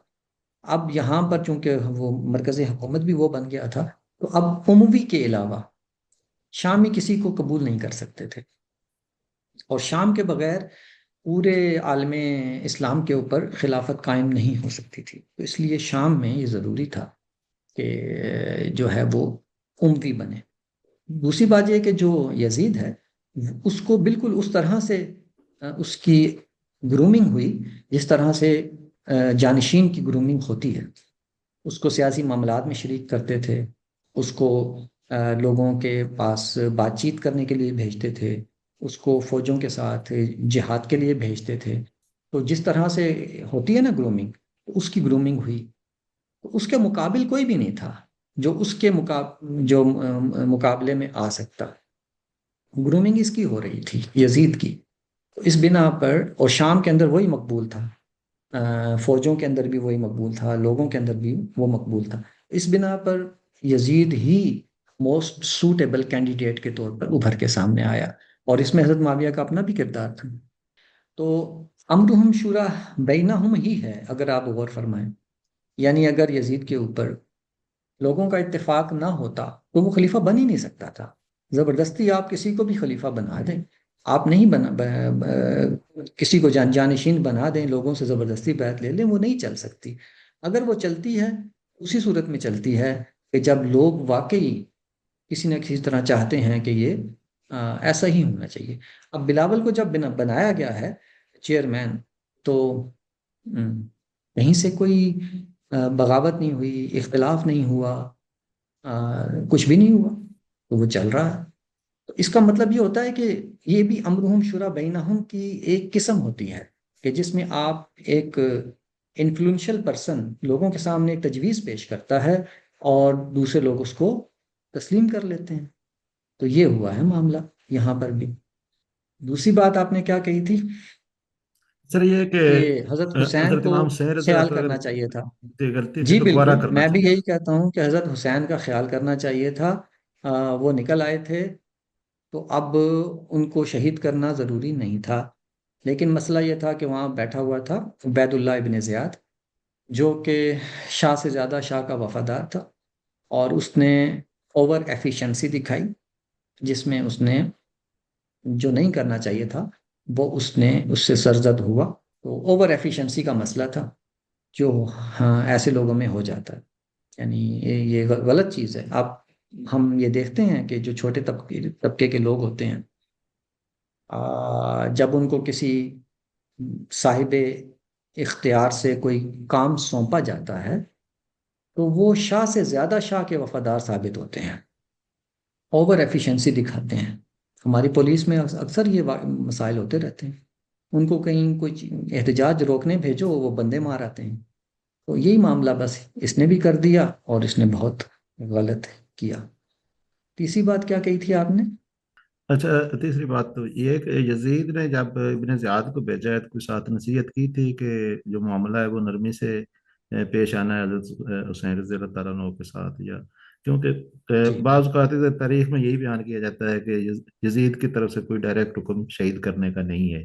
اب یہاں پر چونکہ وہ مرکز حکومت بھی وہ بن گیا تھا، تو اب اموی کے علاوہ شامی کسی کو قبول نہیں کر سکتے تھے، اور شام کے بغیر پورے عالم اسلام کے اوپر خلافت قائم نہیں ہو سکتی تھی. تو اس لیے شام میں یہ ضروری تھا کہ جو ہے وہ اموی بنے. دوسری بات یہ کہ جو یزید ہے اس کو بالکل اس طرح سے اس کی گرومنگ ہوئی جس طرح سے جانشین کی گرومنگ ہوتی ہے. اس کو سیاسی معاملات میں شریک کرتے تھے، اس کو لوگوں کے پاس بات چیت کرنے کے لیے بھیجتے تھے، اس کو فوجوں کے ساتھ جہاد کے لیے بھیجتے تھے. تو جس طرح سے ہوتی ہے نا گرومنگ، اس کی گرومنگ ہوئی. اس کے مقابل کوئی بھی نہیں تھا جو اس کے مقابلے میں آ سکتا. گرومنگ اس کی ہو رہی تھی یزید کی. تو اس بنا پر، اور شام کے اندر وہی مقبول تھا، فوجوں کے اندر بھی وہی مقبول تھا، لوگوں کے اندر بھی وہ مقبول تھا. اس بنا پر یزید ہی موسٹ سوٹیبل کینڈیڈیٹ کے طور پر ابھر کے سامنے آیا، اور اس میں حضرت معاویہ کا اپنا بھی کردار تھا. تو امرہم شورا بینہم ہی ہے اگر آپ غور فرمائیں. یعنی اگر یزید کے اوپر لوگوں کا اتفاق نہ ہوتا تو وہ خلیفہ بن ہی نہیں سکتا تھا. زبردستی آپ کسی کو بھی خلیفہ بنا دیں، آپ نہیں کسی کو جانشین بنا دیں، لوگوں سے زبردستی بیعت لے لیں، وہ نہیں چل سکتی. اگر وہ چلتی ہے اسی صورت میں چلتی ہے کہ جب لوگ واقعی کسی نہ کسی طرح چاہتے ہیں کہ یہ ایسا ہی ہونا چاہیے. اب بلاول کو جب بنایا گیا ہے چیئرمین، تو کہیں سے کوئی بغاوت نہیں ہوئی، اختلاف نہیں ہوا، کچھ بھی نہیں ہوا، تو وہ چل رہا ہے. تو اس کا مطلب یہ ہوتا ہے کہ یہ بھی امرہم شورا بینہم کی ایک قسم ہوتی ہے کہ جس میں آپ ایک انفلوئنشل پرسن لوگوں کے سامنے ایک تجویز پیش کرتا ہے اور دوسرے لوگ اس کو تسلیم کر لیتے ہیں. تو یہ ہوا ہے معاملہ یہاں پر بھی. دوسری بات آپ نے کیا کہی تھی سر یہ کہ کہ حضرت حسین حضرت کو امام حسین رضی اللہ خیال عنہ کرنا اگر چاہیے تھا. غلطی تھی جی تو دوبارہ بالکل، کرنا میں بھی چاہیے. یہی کہتا ہوں کہ حضرت حسین کا خیال کرنا چاہیے تھا. وہ نکل آئے تھے تو اب ان کو شہید کرنا ضروری نہیں تھا. لیکن مسئلہ یہ تھا کہ وہاں بیٹھا ہوا تھا عبید اللہ ابن زیاد، جو کہ شاہ سے زیادہ شاہ کا وفادار تھا، اور اس نے اوور ایفیشنسی دکھائی جس میں اس نے جو نہیں کرنا چاہیے تھا وہ اس سے سرزد ہوا. تو اوور ایفیشنسی کا مسئلہ تھا جو ایسے لوگوں میں ہو جاتا ہے. یعنی یہ غلط چیز ہے. ہم یہ دیکھتے ہیں کہ جو چھوٹے طبقے کے لوگ ہوتے ہیں، جب ان کو کسی صاحب اختیار سے کوئی کام سونپا جاتا ہے تو وہ شاہ سے زیادہ شاہ کے وفادار ثابت ہوتے ہیں، اوور ایفیشنسی دکھاتے ہیں. ہماری پولیس میں اکثر یہ مسائل ہوتے رہتے ہیں. ان کو کہیں کوئی احتجاج روکنے بھیجو، وہ بندے مار آتے ہیں. تو یہی معاملہ بس اس نے بھی کر دیا اور اس نے بہت غلط کیا. تیسری بات کیا کہی تھی آپ نے؟ اچھا، تیسری بات تو یہ کہ یزید نے جب ابن زیاد کو بھیجا ہے تو کوئی ساتھ نصیحت کی تھی کہ جو معاملہ ہے وہ نرمی سے پیش آنا ہے حضرت حسین رضی اللہ تعالیٰ عنہ کے ساتھ، یا کیونکہ جی بعض اوقات تاریخ میں یہی بیان کیا جاتا ہے کہ یزید کی طرف سے کوئی ڈائریکٹ حکم شہید کرنے کا نہیں ہے،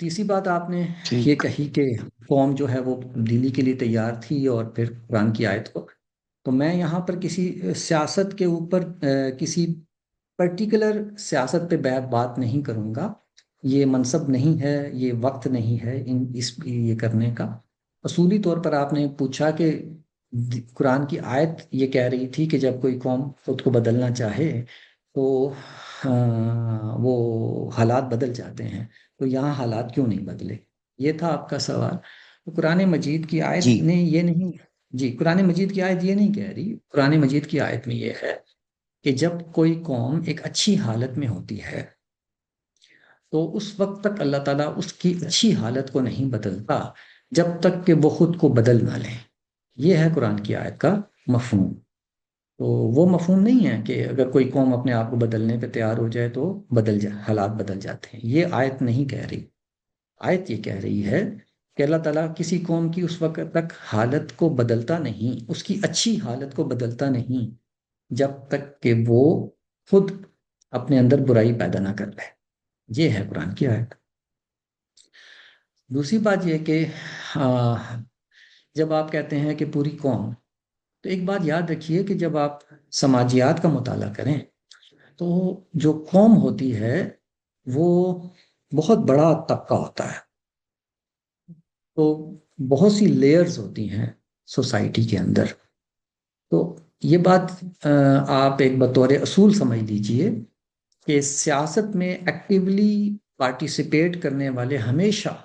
تیسری بات آپ نے یہ ٹھیک. کہی کہ قوم جو ہے وہ تبدیلی کے لیے تیار تھی اور پھر قرآن کی آیت کو، تو میں یہاں پر کسی سیاست کے اوپر کسی پرٹیکولر سیاست پہ بات نہیں کروں گا. یہ منصب نہیں ہے، یہ وقت نہیں ہے یہ کرنے کا. اصولی طور پر آپ نے پوچھا کہ قرآن کی آیت یہ کہہ رہی تھی کہ جب کوئی قوم خود کو بدلنا چاہے تو وہ حالات بدل جاتے ہیں، تو یہاں حالات کیوں نہیں بدلے؟ یہ تھا آپ کا سوال. تو قرآن مجید کی آیت جی. نے یہ نہیں، جی قرآن مجید کی آیت یہ نہیں کہہ رہی. قرآن مجید کی آیت میں یہ ہے کہ جب کوئی قوم ایک اچھی حالت میں ہوتی ہے تو اس وقت تک اللہ تعالیٰ اس کی اچھی حالت کو نہیں بدلتا جب تک کہ وہ خود کو بدل نہ لیں. یہ ہے قرآن کی آیت کا مفہوم. تو وہ مفہوم نہیں ہے کہ اگر کوئی قوم اپنے آپ کو بدلنے پہ تیار ہو جائے تو حالات بدل جاتے ہیں. یہ آیت نہیں کہہ رہی. آیت یہ کہہ رہی ہے کہ اللہ تعالیٰ کسی قوم کی اس وقت تک حالت کو بدلتا نہیں، اس کی اچھی حالت کو بدلتا نہیں جب تک کہ وہ خود اپنے اندر برائی پیدا نہ کر لے. یہ ہے قرآن کی آیت. دوسری بات یہ کہ جب آپ کہتے ہیں کہ پوری قوم، تو ایک بات یاد رکھیے کہ جب آپ سماجیات کا مطالعہ کریں تو جو قوم ہوتی ہے وہ بہت بڑا طبقہ ہوتا ہے. تو بہت سی لیئرز ہوتی ہیں سوسائٹی کے اندر. تو یہ بات آپ ایک بطور اصول سمجھ لیجئے کہ سیاست میں ایکٹیولی پارٹیسپیٹ کرنے والے ہمیشہ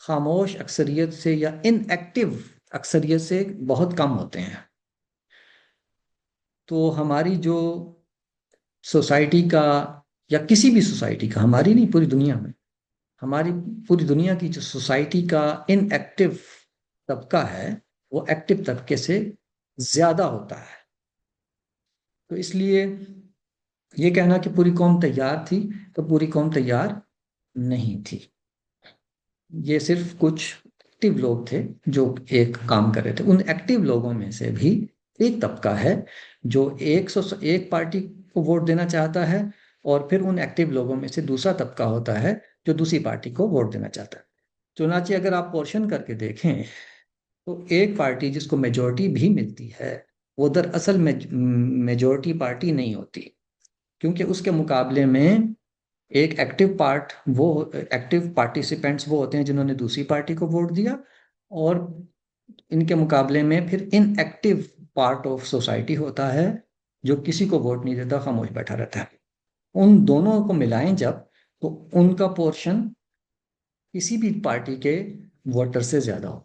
خاموش اکثریت سے یا ان ایکٹیو اکثریت سے بہت کم ہوتے ہیں. تو ہماری جو سوسائٹی کا، یا کسی بھی سوسائٹی کا، ہماری نہیں پوری دنیا میں، ہماری پوری دنیا کی جو سوسائٹی کا ان ایکٹیو طبقہ ہے وہ ایکٹیو طبقے سے زیادہ ہوتا ہے. تو اس لیے یہ کہنا کہ پوری قوم تیار تھی، تو پوری قوم تیار نہیں تھی. یہ صرف کچھ ایکٹیو لوگ تھے جو ایک کام کر رہے تھے. ان ایکٹیو لوگوں میں سے بھی ایک طبقہ ہے جو ایک پارٹی کو ووٹ دینا چاہتا ہے، اور پھر ان ایکٹیو لوگوں میں سے دوسرا طبقہ ہوتا ہے جو دوسری پارٹی کو ووٹ دینا چاہتا ہے. چنانچہ اگر آپ پورشن کر کے دیکھیں تو ایک پارٹی جس کو میجورٹی بھی ملتی ہے وہ دراصل میجورٹی پارٹی نہیں ہوتی، کیونکہ اس کے مقابلے میں ایک ایکٹیو پارٹیسپینٹس وہ ہوتے ہیں جنہوں نے دوسری پارٹی کو ووٹ دیا، اور ان کے مقابلے میں پھر in active part of society ہوتا ہے جو کسی کو ووٹ نہیں دیتا، خاموش بیٹھا رہتا ہے. ان دونوں کو ملائیں جب، تو ان کا پورشن کسی بھی پارٹی کے ووٹر سے زیادہ ہو.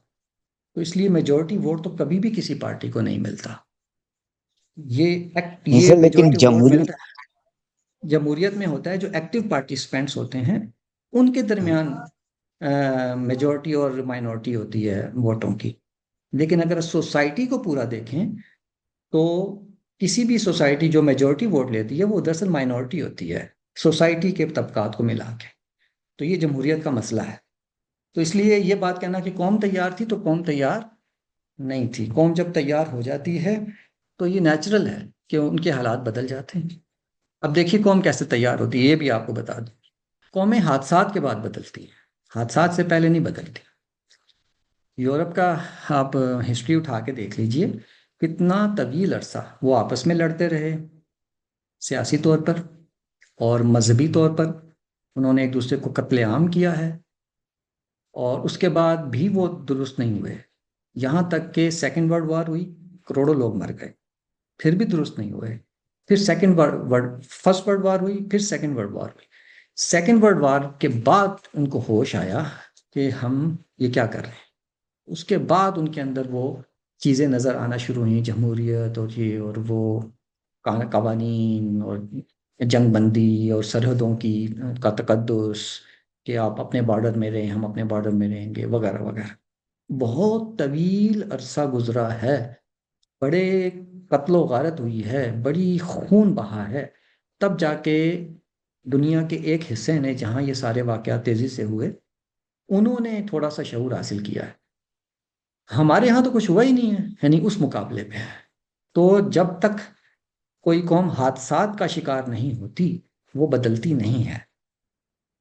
تو اس لیے میجورٹی ووٹ تو کبھی بھی کسی پارٹی کو نہیں ملتا. نہیں یہ سر، لیکن میجورٹی ووٹ ملتا ہے جمہوریت میں ہوتا ہے جو ایکٹیو پارٹیسپینٹس ہوتے ہیں ان کے درمیان میجورٹی اور مائنورٹی ہوتی ہے ووٹوں کی. لیکن اگر سوسائٹی کو پورا دیکھیں تو کسی بھی سوسائٹی جو میجورٹی ووٹ لیتی ہے وہ دراصل مائنورٹی ہوتی ہے سوسائٹی کے طبقات کو ملا کے. تو یہ جمہوریت کا مسئلہ ہے. تو اس لیے یہ بات کہنا کہ قوم تیار تھی، تو قوم تیار نہیں تھی. قوم جب تیار ہو جاتی ہے تو یہ نیچرل ہے کہ ان کے حالات بدل جاتے ہیں. اب دیکھیے قوم کیسے تیار ہوتی ہے، یہ بھی آپ کو بتا دوں. قومیں حادثات کے بعد بدلتی ہیں، حادثات سے پہلے نہیں بدلتی. یورپ کا آپ ہسٹری اٹھا کے دیکھ لیجئے، کتنا طویل عرصہ وہ آپس میں لڑتے رہے، سیاسی طور پر اور مذہبی طور پر انہوں نے ایک دوسرے کو قتل عام کیا ہے، اور اس کے بعد بھی وہ درست نہیں ہوئے. یہاں تک کہ سیکنڈ ورلڈ وار ہوئی، کروڑوں لوگ مر گئے، پھر بھی درست نہیں ہوئے. پھر فرسٹ ورلڈ وار ہوئی، پھر سیکنڈ ورلڈ وار ہوئی. سیکنڈ ورلڈ وار کے بعد ان کو ہوش آیا کہ ہم یہ کیا کر رہے ہیں. اس کے بعد ان کے اندر وہ چیزیں نظر آنا شروع ہوئیں، جمہوریت اور یہ اور وہ قوانین اور جنگ بندی اور سرحدوں کا تقدس، کہ آپ اپنے بارڈر میں رہیں، ہم اپنے بارڈر میں رہیں گے، وغیرہ وغیرہ. بہت طویل عرصہ گزرا ہے، بڑے قتل و غارت ہوئی ہے، بڑی خون بہا ہے، تب جا کے دنیا کے ایک حصے نے، جہاں یہ سارے واقعات تیزی سے ہوئے، انہوں نے تھوڑا سا شعور حاصل کیا ہے. ہمارے ہاں تو کچھ ہوا ہی نہیں ہے، یعنی اس مقابلے پہ. تو جب تک کوئی قوم حادثات کا شکار نہیں ہوتی وہ بدلتی نہیں ہے.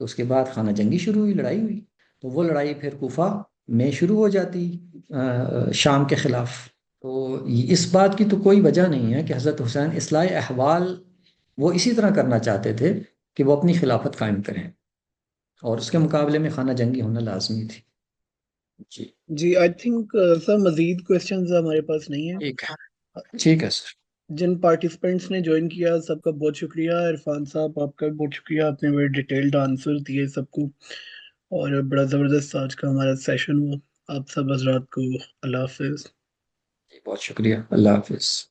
تو اس کے بعد خانہ جنگی شروع ہوئی، لڑائی ہوئی، تو وہ لڑائی پھر کوفہ میں شروع ہو جاتی شام کے خلاف۔ تو اس بات کی تو کوئی وجہ نہیں ہے کہ حضرت حسین اصلاح احوال وہ اسی طرح کرنا چاہتے تھے کہ وہ اپنی خلافت قائم کریں، اور اس کے مقابلے میں خانہ جنگی ہونا لازمی تھی۔ جی جی آئی تھنک سر مزید کوشچنز ہمارے پاس نہیں ہیں۔ ٹھیک ہے، ٹھیک ہے سر۔ جن پارٹیسپینٹس نے جوائن کیا سب کا بہت شکریہ۔ عرفان صاحب آپ کا بہت شکریہ، آپ نے بڑے ڈیٹیلڈ آنسر دیے سب کو، اور بڑا زبردست آج کا ہمارا سیشن ہوا۔ آپ سب حضرات کو اللہ حافظ۔ بہت شکریہ، اللہ حافظ۔